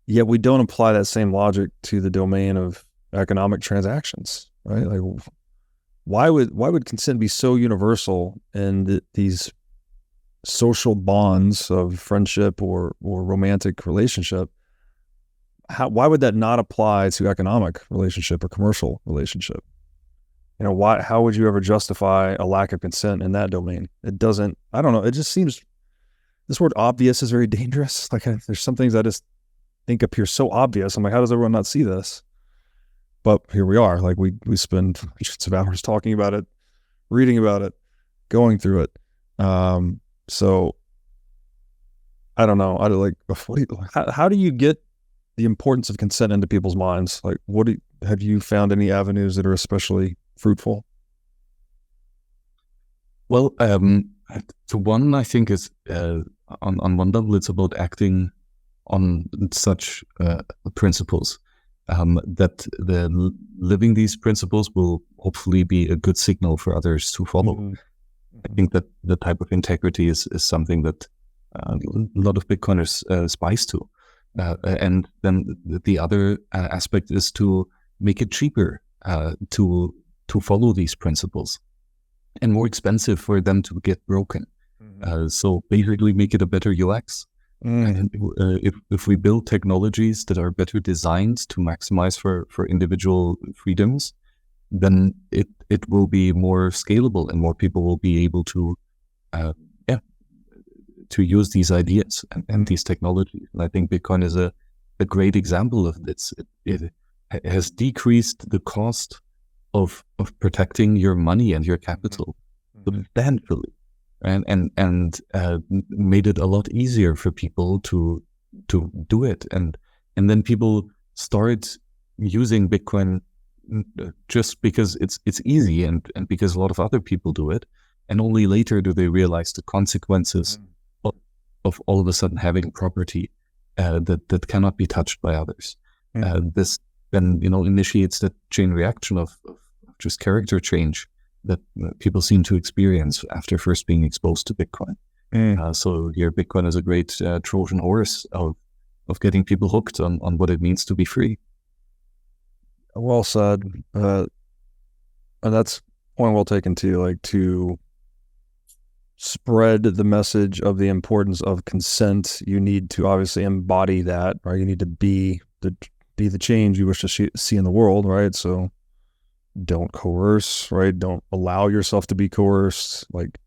Yet we don't apply that same logic to the domain of economic transactions, right? Like, why would consent be so universal in these social bonds of friendship or romantic relationship? Why would that not apply to economic relationship or commercial relationship? How would you ever justify a lack of consent in that domain? It doesn't, I don't know. It just seems, this word obvious is very dangerous. Like, there's some things I just think appear so obvious. I'm like, how does everyone not see this? But here we are. Like, we spend hundreds of hours talking about it, reading about it, going through it. So I don't know. How do you get the importance of consent into people's minds? Like, have you found any avenues that are especially fruitful? Well, the one I think is on one level, it's about acting on such principles, that living these principles will hopefully be a good signal for others to follow. Mm-hmm. I think that the type of integrity is something that a lot of Bitcoiners aspire to. And then the other aspect is to make it cheaper to follow these principles, and more expensive for them to get broken. Mm-hmm. So basically make it a better UX. And if we build technologies that are better designed to maximize for individual freedoms, then it will be more scalable, and more people will be able to use these ideas and these technologies. And I think Bitcoin is a great example of this. It has decreased the cost of protecting your money and your capital substantially, and made it a lot easier for people to do it. And then people start using Bitcoin just because it's easy, and because a lot of other people do it, and only later do they realize the consequences of all of a sudden having property that cannot be touched by others. This then initiates that chain reaction of just character change that people seem to experience after first being exposed to Bitcoin. So here Bitcoin is a great Trojan horse of of getting people hooked on what it means to be free. Well said. And that's point well taken too, like to spread the message of the importance of consent. You need to obviously embody that, right? You need to be the change you wish to see in the world, right? So don't coerce, right? Don't allow yourself to be coerced. Like,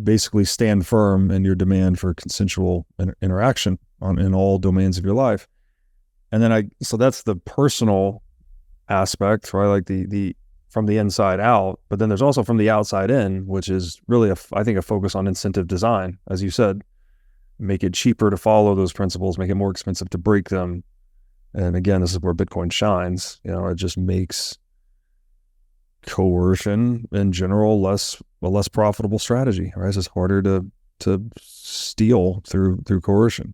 basically stand firm in your demand for consensual interaction in all domains of your life. And then so that's the personal aspect, right? Like the from the inside out, but then there's also from the outside in, which is really I think a focus on incentive design, as you said. Make it cheaper to follow those principles, make it more expensive to break them. And again, this is where Bitcoin shines. It just makes coercion in general a less profitable strategy, right? It's harder to steal through coercion.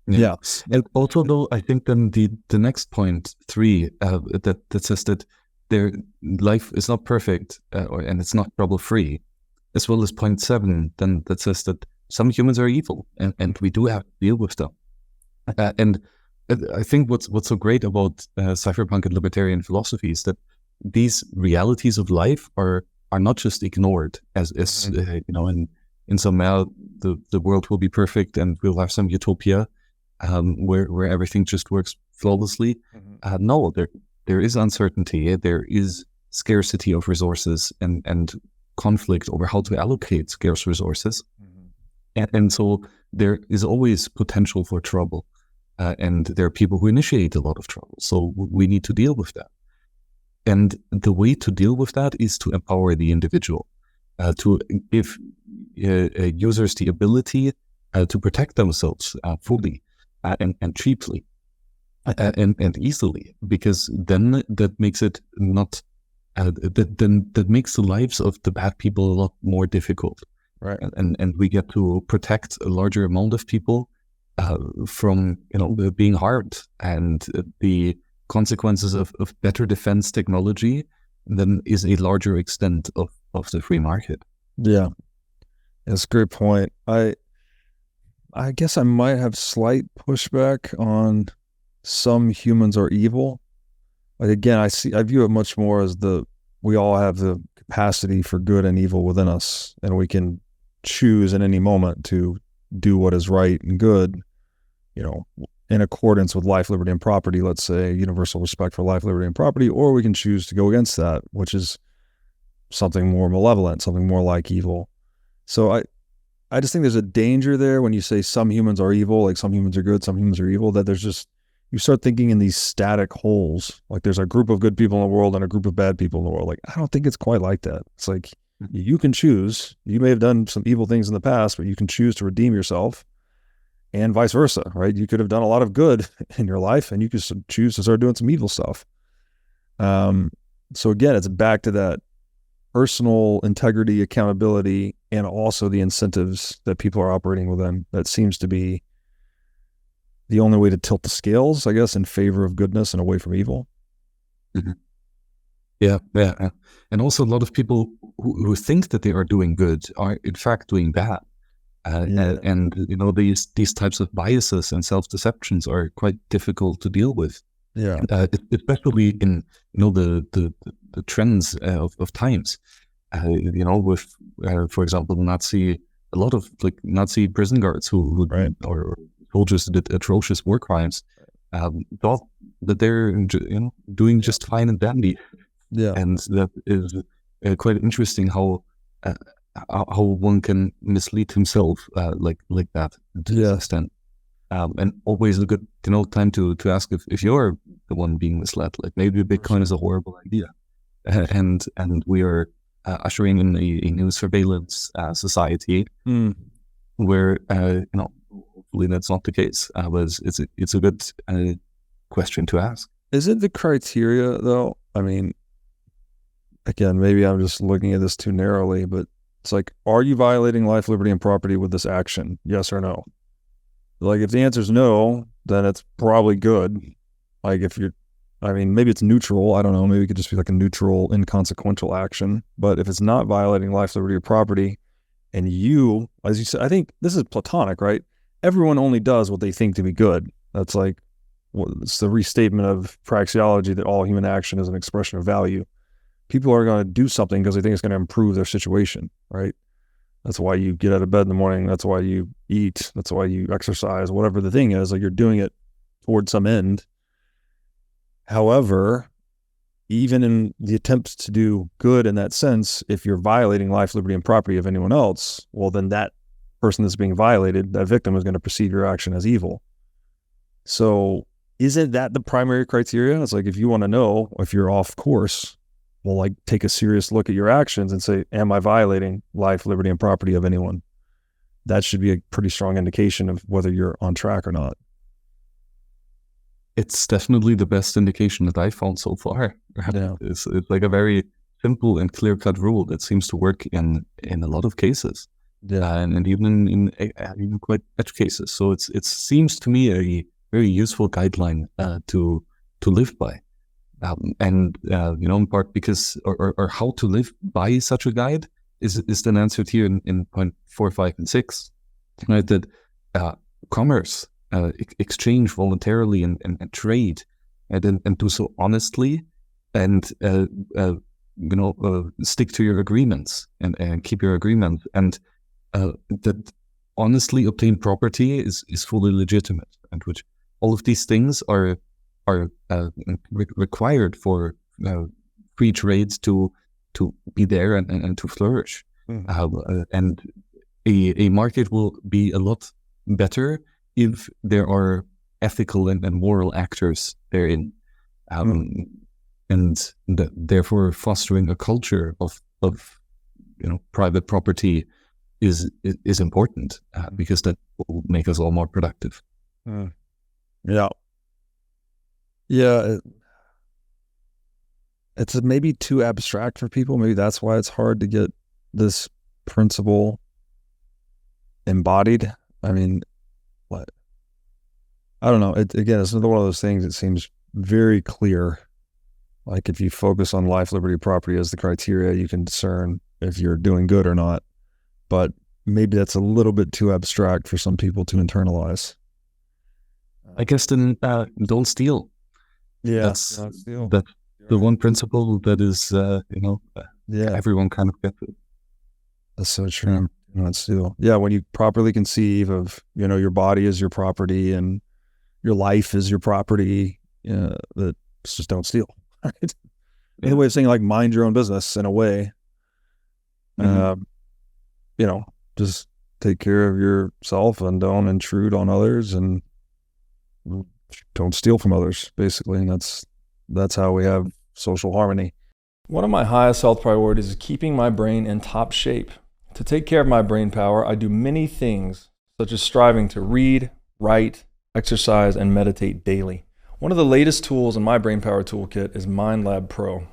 Yeah. And also, though, I think then the next point 3 that says that their life is not perfect and it's not trouble free, as well as point 7 then that says that some humans are evil and we do have to deal with them. And I think what's so great about cypherpunk and libertarian philosophy is that these realities of life are not just ignored as in some the world will be perfect and we'll have some utopia where everything just works flawlessly. No, there is uncertainty. There is scarcity of resources and conflict over how to allocate scarce resources. And so there is always potential for trouble. And there are people who initiate a lot of trouble. So we need to deal with that. And the way to deal with that is to empower the individual, to give users the ability to protect themselves fully and cheaply and easily, because then that makes it not, that makes the lives of the bad people a lot more difficult. Right. And we get to protect a larger amount of people from being harmed, and the consequences of better defense technology then is a larger extent of the free market. Yeah, that's a great point. I guess I might have slight pushback on some humans are evil. Like, again, I view it much more as we all have the capacity for good and evil within us, and we can choose at any moment to do what is right and good, in accordance with life, liberty, and property, let's say universal respect for life, liberty, and property, or we can choose to go against that, which is something more malevolent, something more like evil. So I just think there's a danger there when you say some humans are evil, like some humans are good, some humans are evil, that you start thinking in these static holes. Like there's a group of good people in the world and a group of bad people in the world. Like, I don't think it's quite like that. It's like, you can choose. You may have done some evil things in the past, but you can choose to redeem yourself, and vice versa, right? You could have done a lot of good in your life and you could choose to start doing some evil stuff. So again, it's back to that personal integrity, accountability, and also the incentives that people are operating within. That seems to be the only way to tilt the scales, I guess, in favor of goodness and away from evil. Mm-hmm. Yeah. And also a lot of people who think that they are doing good are in fact doing bad. And these types of biases and self-deceptions are quite difficult to deal with. Yeah. Especially in the trends of times. With for example, a lot of Nazi prison guards who right. or soldiers who did atrocious war crimes thought that they're doing just fine and dandy. Yeah. And that is quite interesting how one can mislead himself like that to this extent. And always a good time to ask if you're the one being misled. Like, maybe Bitcoin is a horrible idea, and we are ushering in a new surveillance society where hopefully that's not the case. But it's a good question to ask. Is it the criteria though? I mean, again, maybe I'm just looking at this too narrowly, but it's like, are you violating life, liberty, and property with this action? Yes or no? Like, if the answer is no, then it's probably good. Like, maybe it's neutral. I don't know. Maybe it could just be like a neutral, inconsequential action. But if it's not violating life, liberty, or property, And you, as you said, I think this is Platonic, right? Everyone only does what they think to be good. That's like, it's the restatement of praxeology that all human action is an expression of value. People are going to do something because they think it's going to improve their situation, right? That's why you get out of bed in the morning. That's why you eat. That's why you exercise, whatever the thing is, like you're doing it toward some end. However, even in the attempts to do good in that sense, if you're violating life, liberty, and property of anyone else, well, then that person that's being violated, that victim, is going to perceive your action as evil. So isn't that the primary criteria? It's like, if you want to know if you're off course, well, like, take a serious look at your actions and say, am I violating life, liberty, and property of anyone? That should be a pretty strong indication of whether you're on track or not. It's definitely the best indication that I found so far. Yeah. It's like a very simple and clear-cut rule that seems to work in a lot of cases, and even in quite edge cases. So it seems to me a very useful guideline to live by, and in part because or how to live by such a guide is then answered here in point 4, 5, and 6, right? That commerce. Exchange voluntarily and trade, and do so honestly, and stick to your agreements and keep your agreements, and that honestly obtained property is fully legitimate, and which all of these things are required for free trades to be there and to flourish, and a market will be a lot better if there are ethical and moral actors therein, and therefore fostering a culture of private property is important, because that will make us all more productive. It's maybe too abstract for people. Maybe that's why it's hard to get this principle embodied. I mean, I don't know. Again, it's another one of those things that seems very clear. Like, if you focus on life, liberty, property as the criteria, you can discern if you're doing good or not. But maybe that's a little bit too abstract for some people to internalize. I guess then don't steal. Yeah, that's the one principle that is everyone kind of gets it. That's so true. Not steal. Yeah, when you properly conceive of your body as your property and your life is your property, that just don't steal. Right? Another way of saying, like, mind your own business in a way. Just take care of yourself and don't intrude on others and don't steal from others, basically. And that's how we have social harmony. One of my highest health priorities is keeping my brain in top shape. To take care of my brain power, I do many things, such as striving to read, write, exercise, and meditate daily. One of the latest tools in my brain power toolkit is MindLab Pro.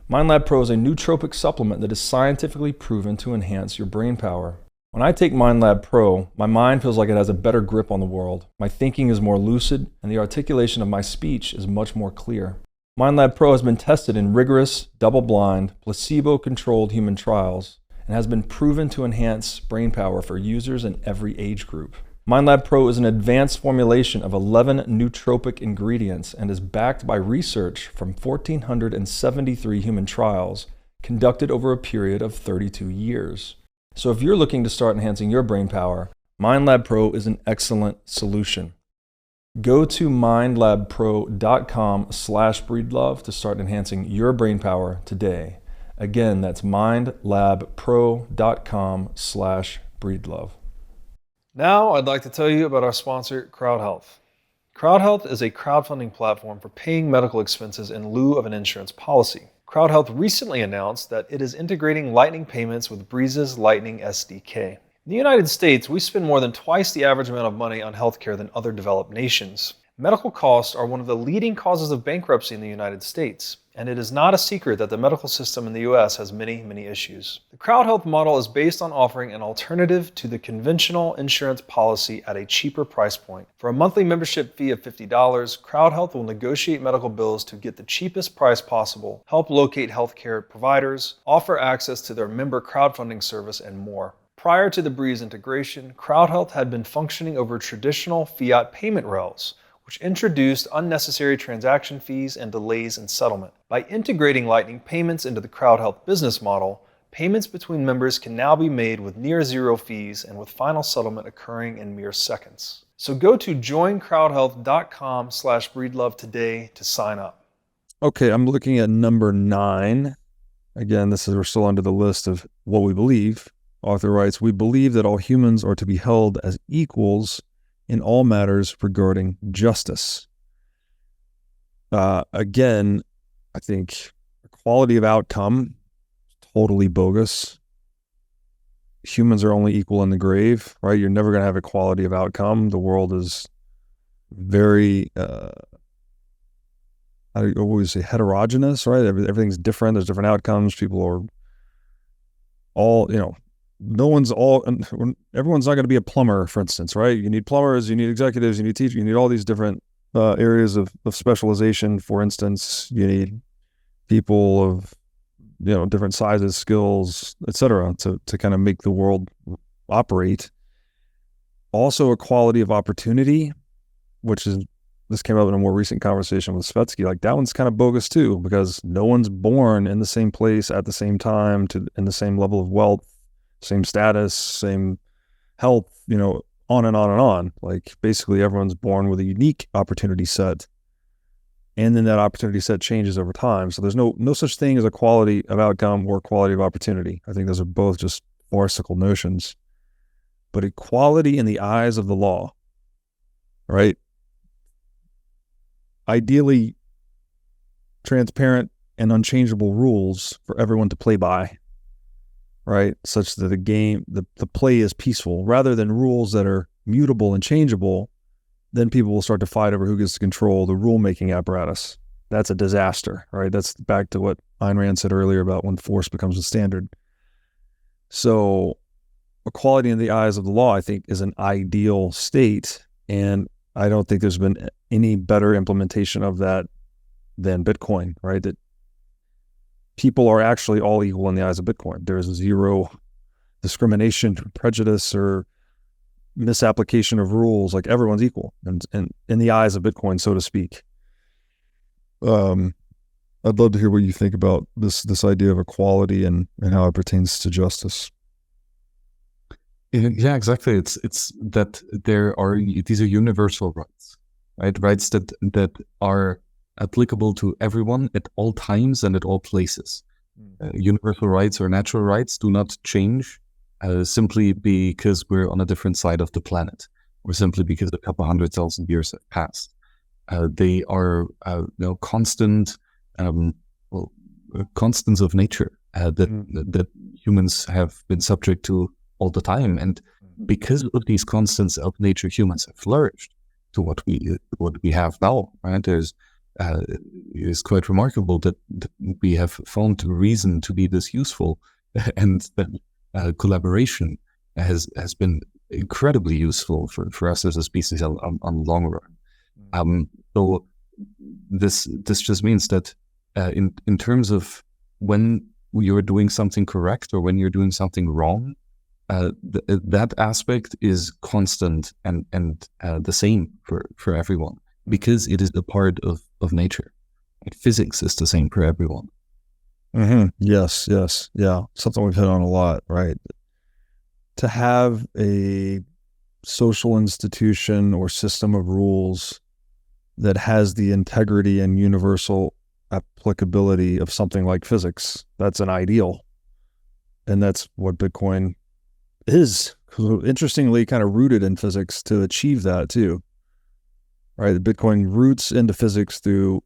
MindLab Pro is a nootropic supplement that is scientifically proven to enhance your brain power. When I take MindLab Pro, my mind feels like it has a better grip on the world. My thinking is more lucid, and the articulation of my speech is much more clear. MindLab Pro has been tested in rigorous, double-blind, placebo-controlled human trials, and has been proven to enhance brain power for users in every age group. MindLab Pro is an advanced formulation of 11 nootropic ingredients and is backed by research from 1,473 human trials conducted over a period of 32 years. So if you're looking to start enhancing your brain power, MindLab Pro is an excellent solution. Go to mindlabpro.com/breedlove to start enhancing your brain power today. Again, that's mindlabpro.com/breedlove. Now I'd like to tell you about our sponsor, CrowdHealth. CrowdHealth is a crowdfunding platform for paying medical expenses in lieu of an insurance policy. CrowdHealth recently announced that it is integrating Lightning payments with Breeze's Lightning SDK. In the United States, we spend more than twice the average amount of money on healthcare than other developed nations. Medical costs are one of the leading causes of bankruptcy in the United States, and it is not a secret that the medical system in the US has many issues. The CrowdHealth model is based on offering an alternative to the conventional insurance policy at a cheaper price point. For a monthly membership fee of $50, CrowdHealth will negotiate medical bills to get the cheapest price possible, help locate healthcare providers, offer access to their member crowdfunding service, and more. Prior to the Breeze integration, CrowdHealth had been functioning over traditional fiat payment rails, which introduced unnecessary transaction fees and delays in settlement. By integrating Lightning payments into the CrowdHealth business model, payments between members can now be made with near zero fees and with final settlement occurring in mere seconds. So go to joincrowdhealth.com/breedlove today to sign up. Okay, I'm looking at number 9. Again, we're still under the list of what we believe. Author writes, we believe that all humans are to be held as equals in all matters regarding justice. Again, I think equality of outcome, totally bogus. Humans are only equal in the grave, right? You're never going to have equality of outcome. The world is very, I always say heterogeneous, right? Everything's different. There's different outcomes. People are all, everyone's not going to be a plumber, for instance, right? You need plumbers, you need executives, you need teachers, you need all these different areas of specialization. For instance, you need people of, different sizes, skills, etc., to kind of make the world operate. Also, equality of opportunity, this came up in a more recent conversation with Svetsky. Like, that one's kind of bogus too, because no one's born in the same place at the same time, in the same level of wealth, same status, same health, on and on and on. Like, basically everyone's born with a unique opportunity set, and then that opportunity set changes over time. So there's no such thing as equality of outcome or equality of opportunity. I think those are both just farcical notions. But equality in the eyes of the law, right? Ideally, transparent and unchangeable rules for everyone to play by, right? Such that the play is peaceful, rather than rules that are mutable and changeable. Then people will start to fight over who gets to control the rule-making apparatus. That's a disaster, right? That's back to what Ayn Rand said earlier about when force becomes the standard. So equality in the eyes of the law, I think, is an ideal state, and I don't think there's been any better implementation of that than Bitcoin, right? That people are actually all equal in the eyes of Bitcoin. There's zero discrimination, prejudice, or misapplication of rules. Like, everyone's equal and in the eyes of Bitcoin, so to speak. I'd love to hear what you think about this idea of equality and how it pertains to justice. Yeah, exactly. It's that these are universal rights, right? Rights that are applicable to everyone at all times and at all places. Universal rights or natural rights do not change simply because we're on a different side of the planet, or simply because a couple 100,000 years have passed. They are constant, constants of nature that humans have been subject to all the time, and because of these constants of nature, humans have flourished to what we have now. Right? It's quite remarkable that we have found reason to be this useful, and that collaboration has been incredibly useful for us as a species on the long run. So this just means that in terms of when you're doing something correct or when you're doing something wrong, that aspect is constant and the same for everyone, because it is a part of nature. Like, physics is the same for everyone. Mm-hmm. Yes. Yeah. Something we've hit on a lot, right? To have a social institution or system of rules that has the integrity and universal applicability of something like physics, that's an ideal. And that's what Bitcoin is, interestingly kind of rooted in physics to achieve that too, right? Bitcoin roots into physics through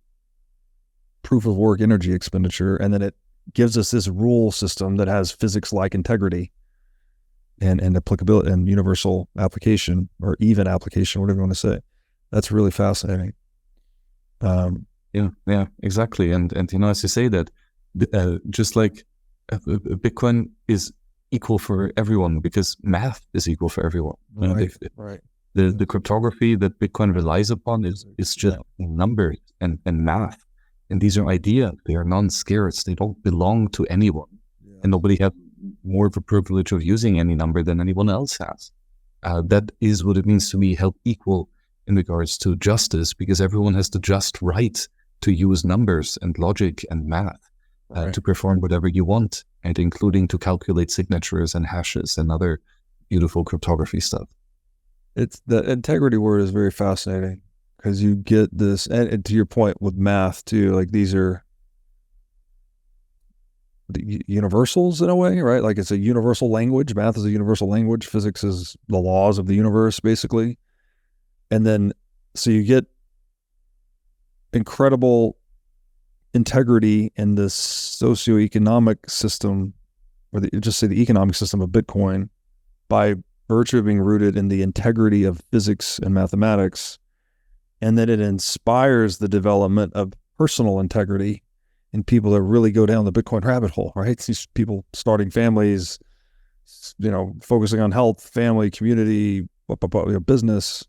proof of work energy expenditure, and then it gives us this rule system that has physics-like integrity and applicability and universal application, or even application, whatever you want to say. That's really fascinating. Yeah, exactly. And as you say that, just like Bitcoin is equal for everyone because math is equal for everyone. Right. The cryptography that Bitcoin relies upon is just numbers and math. And these are ideas. They are non-scarce. They don't belong to anyone. And nobody has more of a privilege of using any number than anyone else has. That is what it means to be held equal in regards to justice, because everyone has the just right to use numbers and logic and math to perform whatever you want, and including to calculate signatures and hashes and other beautiful cryptography stuff. It's the integrity word is very fascinating, because you get this, and to your point with math too, like these are the universals in a way, right? Like it's a universal language. Math is a universal language. Physics is the laws of the universe, basically. And then, so you get incredible integrity in this socioeconomic system, or just say the economic system of Bitcoin, by virtue of being rooted in the integrity of physics and mathematics. And then it inspires the development of personal integrity in people that really go down the Bitcoin rabbit hole, right? These people starting families, focusing on health, family, community, business.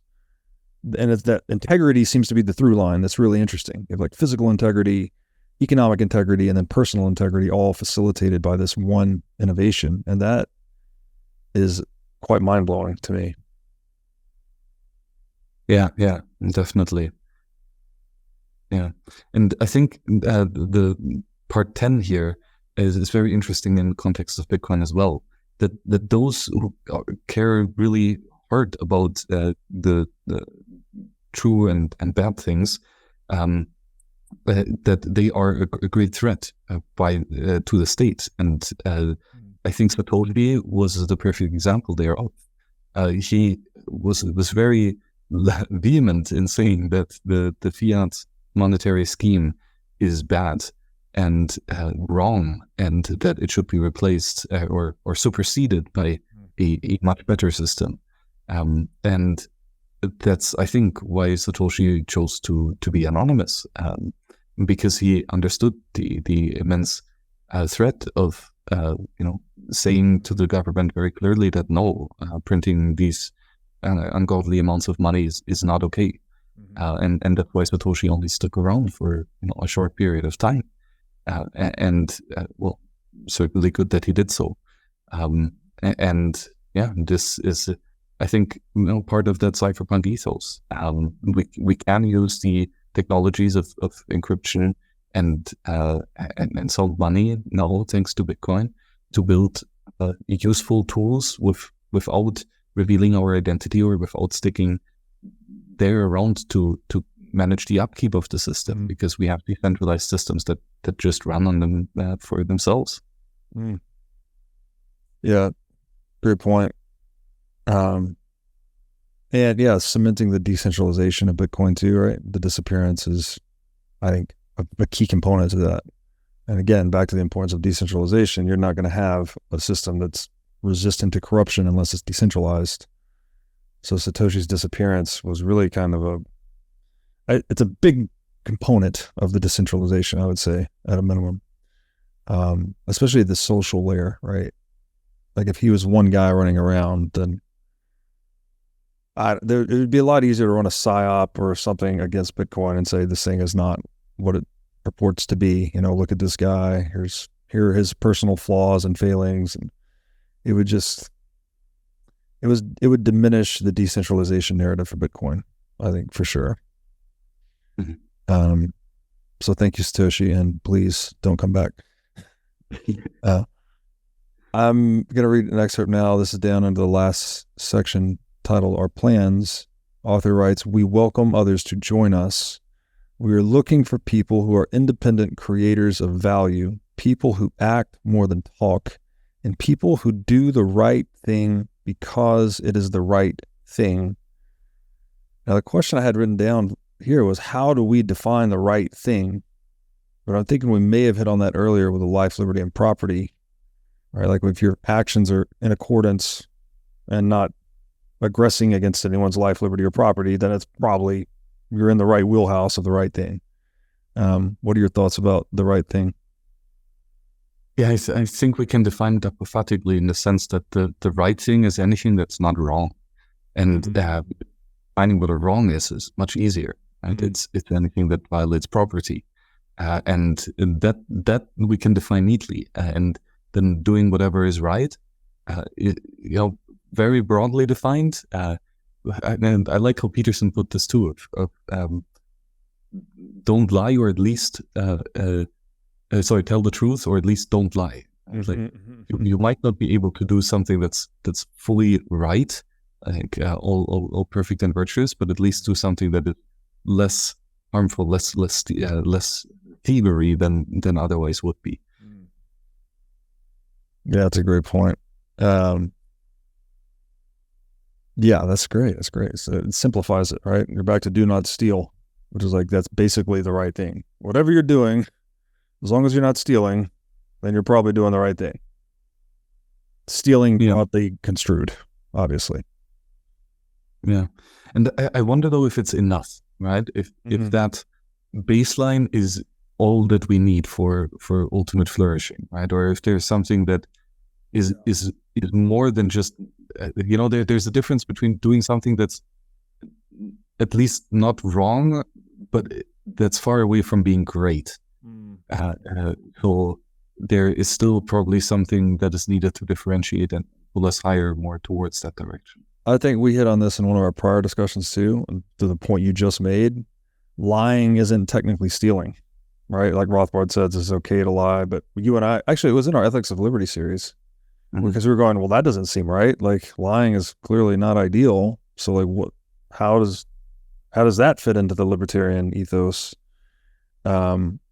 And it's that integrity seems to be the through line that's really interesting. You have like physical integrity, economic integrity, and then personal integrity, all facilitated by this one innovation. And that is quite mind-blowing to me. Yeah, definitely. Yeah, and I think the part 10 here is very interesting in the context of Bitcoin as well. That those who care really hard about the true and bad things, that they are a great threat to the state. And I think Satoshi was the perfect example thereof. He was very vehement in saying that the fiat monetary scheme is bad and wrong, and that it should be replaced or superseded by a much better system. And that's, I think, why Satoshi chose to be anonymous, because he understood the immense threat of saying to the government very clearly that no, printing these ungodly amounts of money is not okay. And that's why Satoshi only stuck around for a short period of time, well, certainly good that he did so. This is, I think, part of that cypherpunk ethos. We can use the technologies of encryption and solve money now, thanks to Bitcoin, to build useful tools without revealing our identity or without sticking there around to manage the upkeep of the system, because we have decentralized systems that just run on them for themselves. Yeah, great point. And yeah, cementing the decentralization of Bitcoin too, right? The disappearance is, I think, a key component to that. And again, back to the importance of decentralization, you're not going to have a system that's resistant to corruption unless it's decentralized. So Satoshi's disappearance was really kind of it's a big component of the decentralization, I would say, at a minimum. Especially the social layer, right? Like if he was one guy running around, then it would be a lot easier to run a PSYOP or something against Bitcoin and say this thing is not what it purports to be. Look at this guy. Here are his personal flaws and failings, and it would diminish the decentralization narrative for Bitcoin, I think, for sure. So thank you, Satoshi, and please don't come back. I'm going to read an excerpt now. This is down into the last section titled Our Plans. Author writes, "We welcome others to join us. We are looking for people who are independent creators of value, people who act more than talk, and people who do the right thing because it is the right thing." Now, the question I had written down here was, how do we define the right thing? But I'm thinking we may have hit on that earlier with the life, liberty, and property, right? Like if your actions are in accordance and not aggressing against anyone's life, liberty, or property, then it's probably you're in the right wheelhouse of the right thing. What are your thoughts about the right thing? Yeah, I think we can define it apophatically in the sense that the right thing is anything that's not wrong. And finding what a wrong is much easier. Right? It's anything that violates property. And that we can define neatly. And than doing whatever is right. Very broadly defined. And I like how Peterson put this too. Don't lie, or at least tell the truth, or at least don't lie. Like you might not be able to do something that's fully right, like all perfect and virtuous, but at least do something that is less harmful, less thievery than otherwise would be. Yeah, that's a great point. Yeah, that's great. That's great. So it simplifies it, right? You're back to do not steal, which is like, that's basically the right thing. Whatever you're doing, as long as you're not stealing, then you're probably doing the right thing. Stealing cannot be construed, obviously. Yeah. And I wonder though if it's enough, right? If that baseline is all that we need for ultimate flourishing, right? Or if there's something that is more than just, there's a difference between doing something that's at least not wrong, but that's far away from being great. So there is still probably something that is needed to differentiate and pull us higher, more towards that direction. I think we hit on this in one of our prior discussions too, to the point you just made. Lying isn't technically stealing, right? Like Rothbard says, it's okay to lie, but you and I, actually it was in our Ethics of Liberty series, because we were going, well, that doesn't seem right. Like lying is clearly not ideal. So like how does that fit into the libertarian ethos?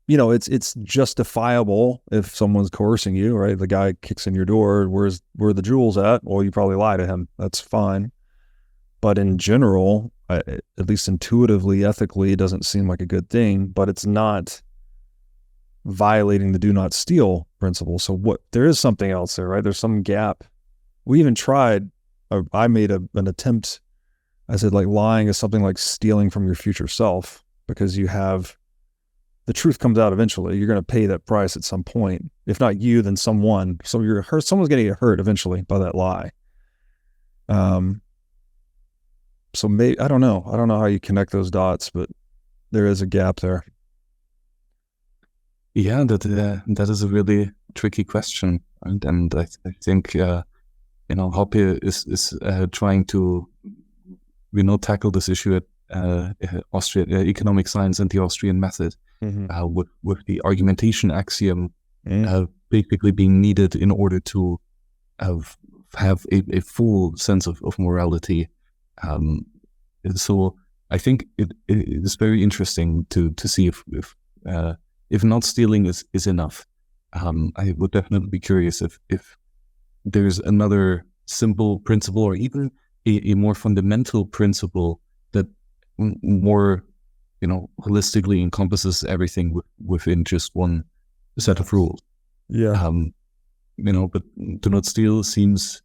It's justifiable if someone's coercing you, right? The guy kicks in your door, where the jewels at? Well, you probably lie to him. That's fine. But in general, at least intuitively, ethically, it doesn't seem like a good thing, but it's not violating the do not steal principle. So there is something else there, right? There's some gap. We even tried, I made an attempt. I said like lying is something like stealing from your future self, because the truth comes out eventually. You're going to pay that price at some point. If not you, then someone. So someone's going to get hurt eventually by that lie. So maybe, I don't know how you connect those dots, but there is a gap there. Yeah, that is a really tricky question, right? And I think Hoppe is trying to tackle this issue at Austrian economic science and the Austrian method, with the argumentation axiom basically being needed in order to have a full sense of morality. So I think it is very interesting to see if not stealing is enough. I would definitely be curious if there's another simple principle, or even a more fundamental principle that more holistically encompasses everything within just one set of rules. Yeah. But do not steal seems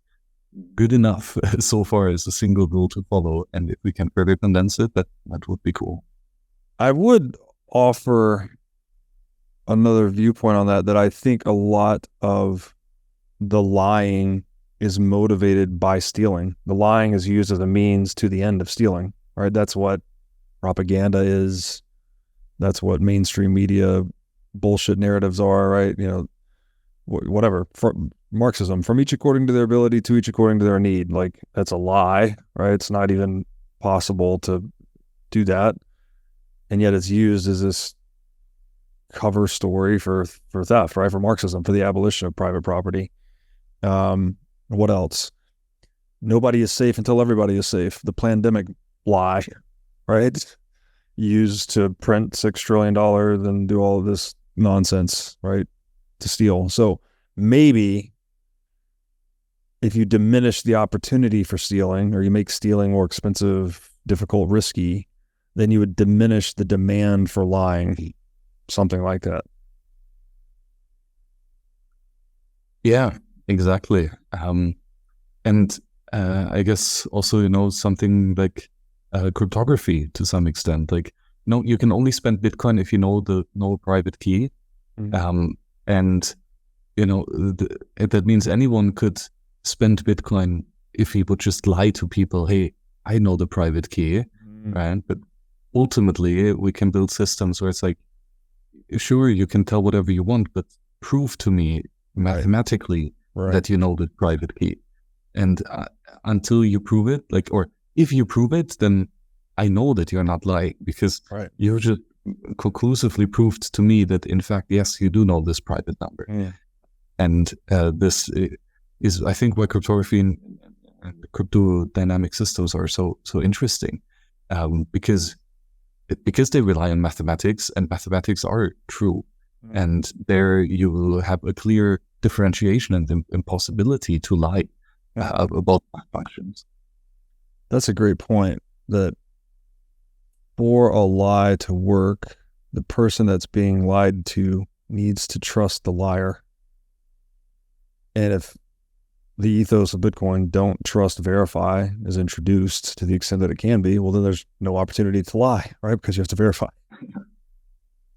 good enough so far as a single rule to follow, and if we can further condense it, that would be cool. I would offer another viewpoint on that I think a lot of the lying is motivated by stealing. The lying is used as a means to the end of stealing, right? That's what propaganda is. That's what mainstream media bullshit narratives are, right? Whatever. Marxism, from each according to their ability, to each according to their need. Like, that's a lie, right? It's not even possible to do that. And yet it's used as this cover story for theft, right? For Marxism, for the abolition of private property. What else? Nobody is safe until everybody is safe. The pandemic lie, right? Used to print $6 trillion and do all of this nonsense, right? To steal. So maybe if you diminish the opportunity for stealing, or you make stealing more expensive, difficult, risky, then you would diminish the demand for lying. Something like that. Yeah, exactly. And I guess also, something like cryptography to some extent. Like, you can only spend Bitcoin if you know the private key. And that means anyone could spend Bitcoin if he would just lie to people, hey, I know the private key, right? But ultimately, we can build systems where it's like, sure, you can tell whatever you want, but prove to me mathematically Right. that you know the private key. And until you prove it, or if you prove it, then I know that you're not lying, because Right. you just conclusively proved to me that, in fact, yes, you do know this private number. Yeah. And this is, I think, why cryptography and crypto dynamic systems are so interesting, because they rely on mathematics, and mathematics are true. And there you will have a clear differentiation and impossibility to lie about functions. That's a great point, that for a lie to work, the person that's being lied to needs to trust the liar. And if the ethos of Bitcoin, don't trust, verify, is introduced to the extent that it can be, well, then there's no opportunity to lie, right? Because you have to verify.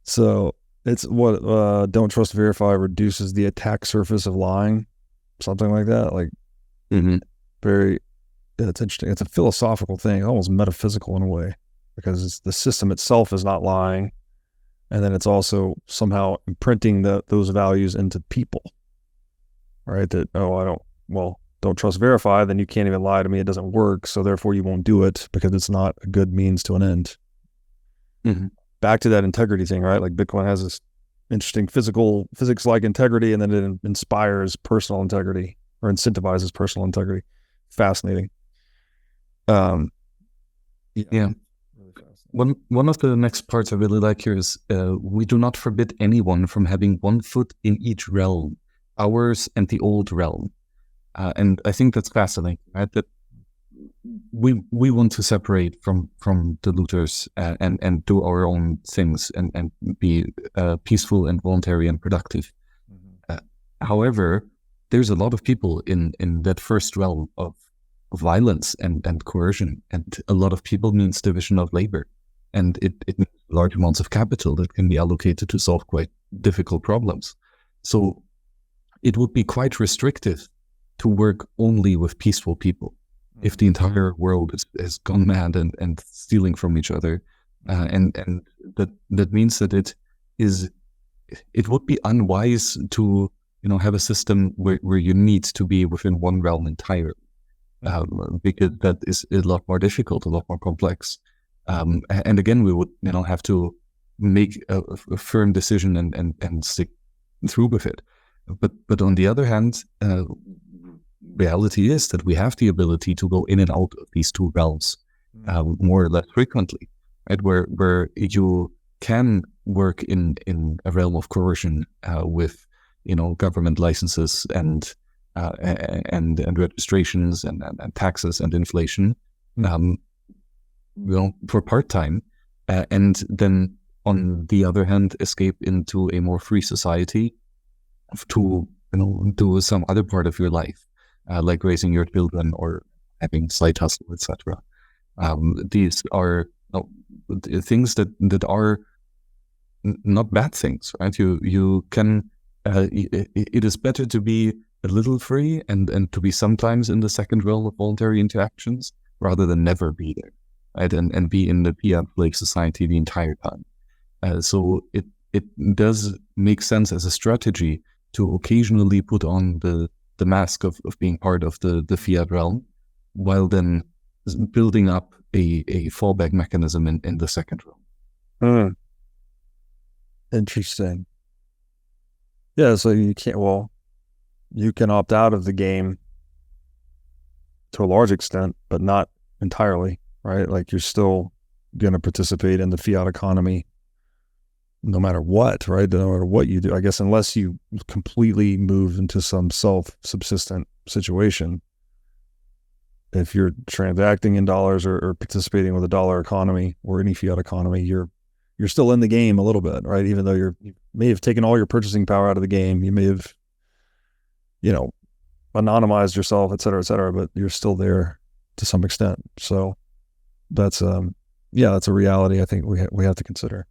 So it's what don't trust, verify reduces the attack surface of lying, something like that. Like, very, it's interesting. It's a philosophical thing, almost metaphysical in a way, because the system itself is not lying, and then it's also somehow imprinting those values into people, right? That, don't trust, verify, then you can't even lie to me. It doesn't work, so therefore you won't do it because it's not a good means to an end. Back to that integrity thing, right? Like, Bitcoin has this interesting physics-like integrity, and then it inspires personal integrity, or incentivizes personal integrity. Fascinating. Yeah. One of the next parts I really like here is we do not forbid anyone from having one foot in each realm, ours and the old realm. And I think that's fascinating, right? That we want to separate from the looters and do our own things and be peaceful and voluntary and productive. However, there's a lot of people in that first realm of violence and coercion, and a lot of people means division of labor, and it means large amounts of capital that can be allocated to solve quite difficult problems. So it would be quite restrictive to work only with peaceful people if the entire world has gone mad and stealing from each other, and that means that it would be unwise to have a system where you need to be within one realm entirely, because that is a lot more difficult, a lot more complex. And again, we would have to make a firm decision and stick through with it. But on the other hand, reality is that we have the ability to go in and out of these two realms more or less frequently, right? Where you can work in a realm of coercion with government licenses and registrations and taxes and inflation, for part-time, and then on the other hand escape into a more free society to do some other part of your life, like raising your children or having side hustle, etc. These are things that are not bad things, right? You can. It is better to be a little free and to be sometimes in the second realm of voluntary interactions rather than never be there, right? And be in the fiat-like society the entire time. So it does make sense as a strategy to occasionally put on the mask of being part of the fiat realm, while then building up a fallback mechanism in the second realm. Interesting. Yeah, so you can opt out of the game to a large extent, but not entirely, right? Like, you're still going to participate in the fiat economy no matter what, right? No matter what you do, I guess, unless you completely move into some self-subsistent situation. If you're transacting in dollars or participating with a dollar economy or any fiat economy, you're still in the game a little bit, right? Even though you may have taken all your purchasing power out of the game, you may have, anonymized yourself, et cetera, but you're still there to some extent. So that's a reality I think we have to consider.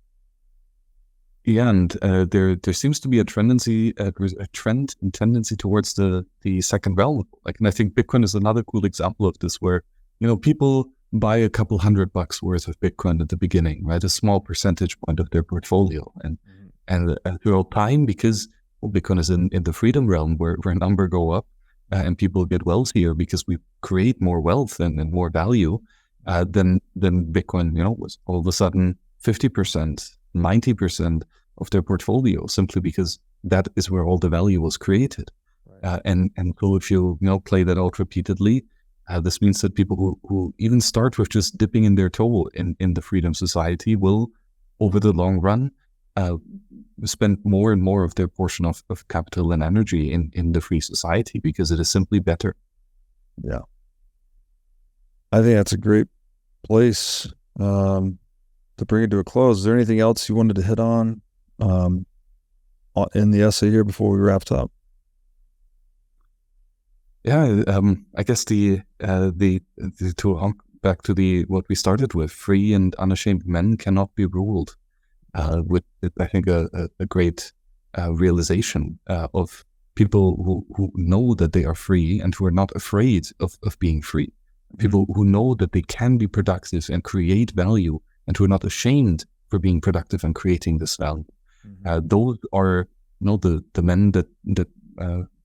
Yeah, and there seems to be a tendency towards the second realm. And I think Bitcoin is another cool example of this, where people buy a couple $100 worth of Bitcoin at the beginning, right? A small percentage point of their portfolio, and throughout time, because Bitcoin is in the freedom realm where number go up and people get wealthier because we create more wealth and more value, then Bitcoin, was all of a sudden 50%, 90% of their portfolio, simply because that is where all the value was created. Right. And so if you play that out repeatedly, this means that people who even start with just dipping in their toe in the freedom society will, over the long run, spend more and more of their portion of capital and energy in the free society, because it is simply better. Yeah. I think that's a great place to bring it to a close. Is there anything else you wanted to hit on in the essay here before we wrapped up? Yeah, I guess to back to what we started with, free and unashamed men cannot be ruled. With I think a great realization of people who know that they are free and who are not afraid of being free. People who know that they can be productive and create value, and who are not ashamed for being productive and creating this value. Those are the men that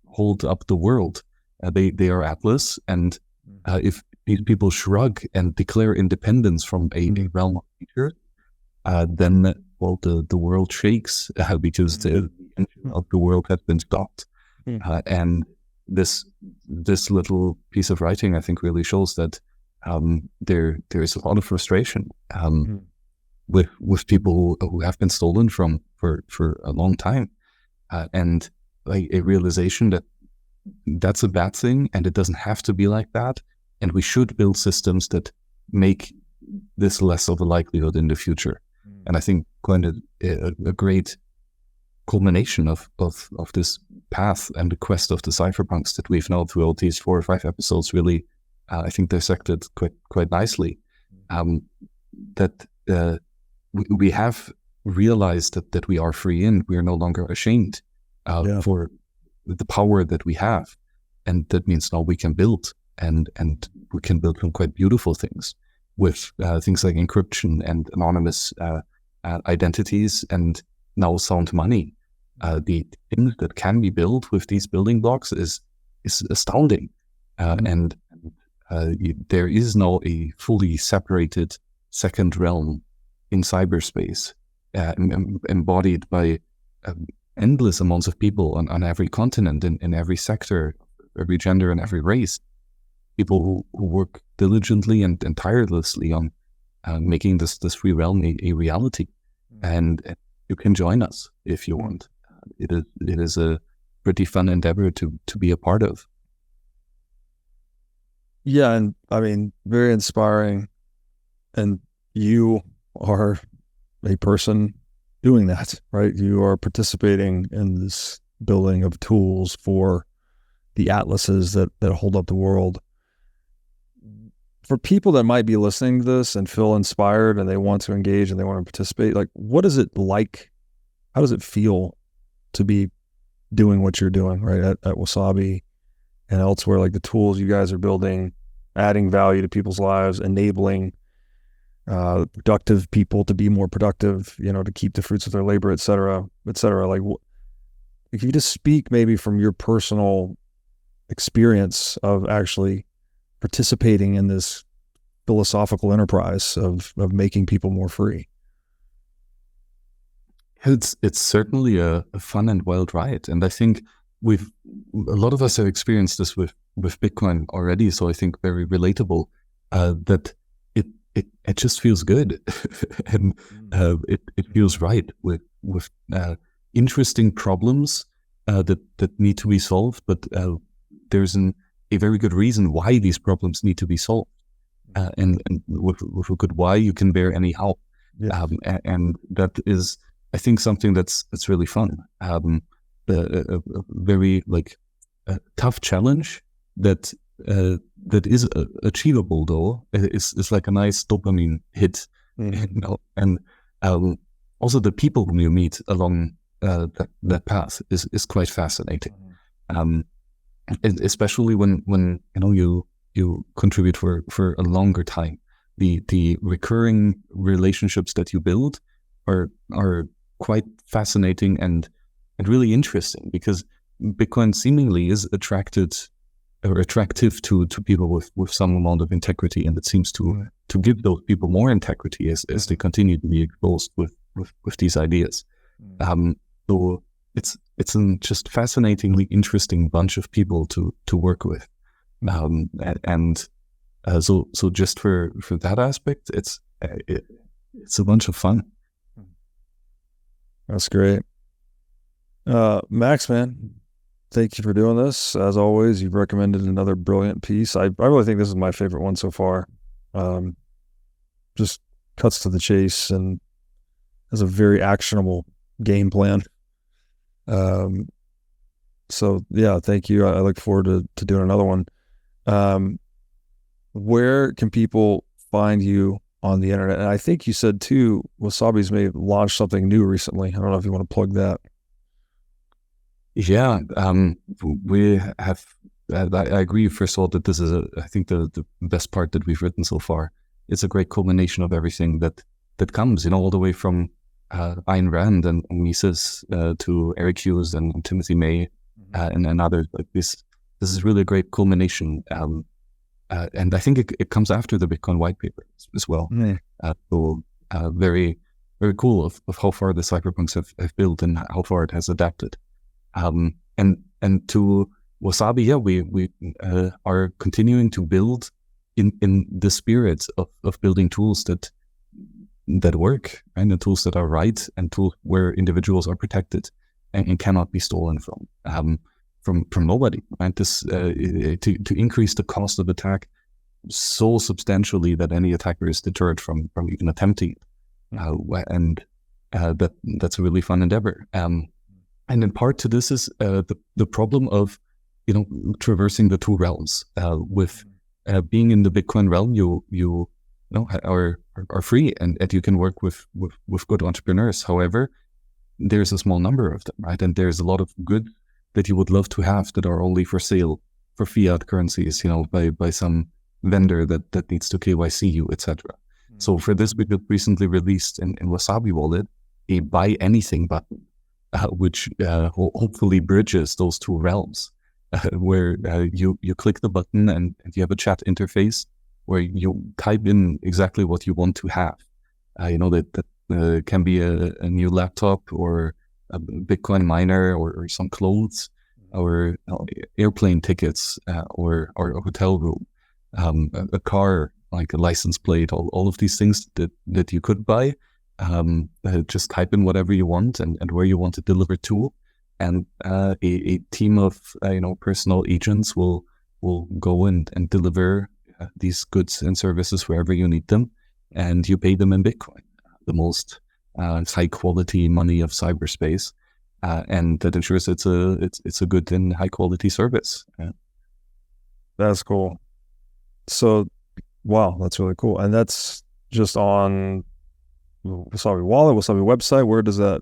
hold up the world. They are Atlas, and if these people shrug and declare independence from a realm of nature, then the world shakes because the engine of the world has been stopped. And this little piece of writing, I think, really shows that there is a lot of frustration with people who have been stolen from for a long time, and like a realization that that's a bad thing, and it doesn't have to be like that, and we should build systems that make this less of a likelihood in the future. And I think a great culmination of this path and the quest of the cypherpunks that we've now throughout these 4 or 5 episodes really, I think, dissected quite nicely. That we have realized that we are free and we are no longer ashamed for the power that we have, and that means now we can build and we can build some quite beautiful things with things like encryption and anonymous identities, and now sound money. The things that can be built with these building blocks is astounding, and there is now a fully separated second realm in cyberspace, embodied by endless amounts of people on every continent, in every sector, every gender, and every race. People who work diligently and tirelessly on making this free realm a reality. And you can join us if you want. It is a pretty fun endeavor to be a part of. Yeah, and I mean, very inspiring. And you are a person doing that, right? You are participating in this building of tools for the atlases that hold up the world. For people that might be listening to this and feel inspired and they want to engage and they want to participate, like, what is it like? How does it feel to be doing what you're doing, right? At Wasabi and elsewhere, like the tools you guys are building, adding value to people's lives, enabling productive people to be more productive, to keep the fruits of their labor, et cetera, et cetera. Like, if you just speak maybe from your personal experience of actually participating in this philosophical enterprise of making people more free. It's certainly a fun and wild ride, and I think a lot of us have experienced this with Bitcoin already. So I think very relatable that it just feels good, and it feels right with interesting problems that need to be solved, but there's a very good reason why these problems need to be solved, and with a good why you can bear any how, and that is, I think, something that's really fun. A very tough challenge that is achievable, though. It's like a nice dopamine hit, and also the people whom you meet along that path is quite fascinating. And especially when you contribute for a longer time, the recurring relationships that you build are quite fascinating and really interesting, because Bitcoin seemingly is attractive to people with some amount of integrity, and it seems to give those people more integrity as they continue to be exposed with these ideas. So it's a just fascinatingly interesting bunch of people to work with, so just for that aspect, it's a bunch of fun. That's great. Max, man, thank you for doing this. As always, you've recommended another brilliant piece. I really think this is my favorite one so far. Just cuts to the chase and has a very actionable game plan. So yeah, thank you. I look forward to doing another one. Where can people find you on the internet? And I think you said too, Wasabi's may have launched something new recently. I don't know if you want to plug that. Yeah, we have. I agree. First of all, that this is I think the best part that we've written so far. It's a great culmination of everything that comes, all the way from Ayn Rand and Mises to Eric Hughes and Timothy May and others like this. This is really a great culmination, and I think it comes after the Bitcoin white paper as well. So very, very cool of how far the cypherpunks have built and how far it has adapted. And to Wasabi, yeah, we are continuing to build in the spirit of building tools that work, and the tools that are right, and tools where individuals are protected and cannot be stolen from nobody. Right? This to increase the cost of attack so substantially that any attacker is deterred from even attempting it, and that's a really fun endeavor. And in part to this is the problem of traversing the two realms. With being in the Bitcoin realm, you are free and you can work with good entrepreneurs. However, there's a small number of them, right? And there's a lot of good that you would love to have that are only for sale for fiat currencies, by some vendor that needs to KYC you, etc. So for this, we recently released in Wasabi Wallet a buy anything button, which hopefully bridges those two realms, where you click the button and you have a chat interface where you type in exactly what you want to have. That can be a new laptop or a Bitcoin miner or some clothes or airplane tickets or a hotel room, a car, like a license plate, all of these things that you could buy. Just type in whatever you want and where you want to deliver to, and a team of personal agents will go and deliver these goods and services wherever you need them, and you pay them in Bitcoin, the most high quality money of cyberspace, and that ensures it's a good and high quality service. That's cool. So, wow, that's really cool, and that's just on Wasabi Wallet, Wasabi website.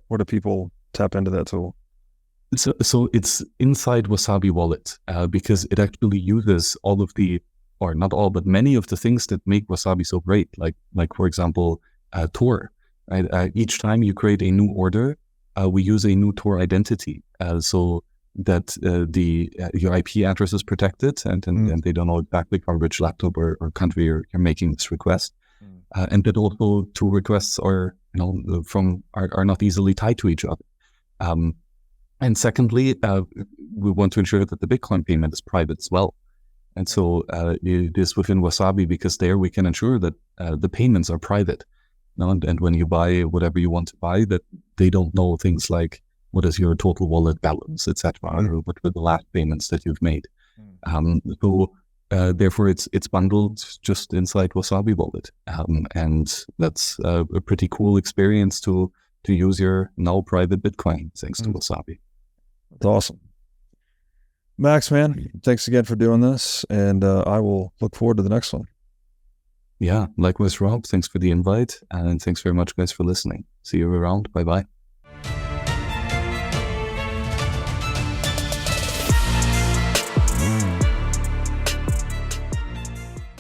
Where do people tap into that tool? So it's inside Wasabi Wallet, because it actually uses all of the, or not all, but many of the things that make Wasabi so great. Like for example, Tor. Right? Each time you create a new order, we use a new Tor identity, so that your IP address is protected, and they don't know exactly from which laptop or country you're making this request. And that also two requests are not easily tied to each other. And secondly, we want to ensure that the Bitcoin payment is private as well. And so it is within Wasabi, because there we can ensure that the payments are private. And when you buy whatever you want to buy, that they don't know things like what is your total wallet balance, etc., or what were the last payments that you've made. Therefore, it's bundled just inside Wasabi Wallet, and that's a pretty cool experience to use your now private Bitcoin thanks to Wasabi. That's awesome. Max, man, thanks again for doing this, and I will look forward to the next one. Yeah, likewise, Rob. Thanks for the invite, and thanks very much, guys, for listening. See you around. Bye-bye.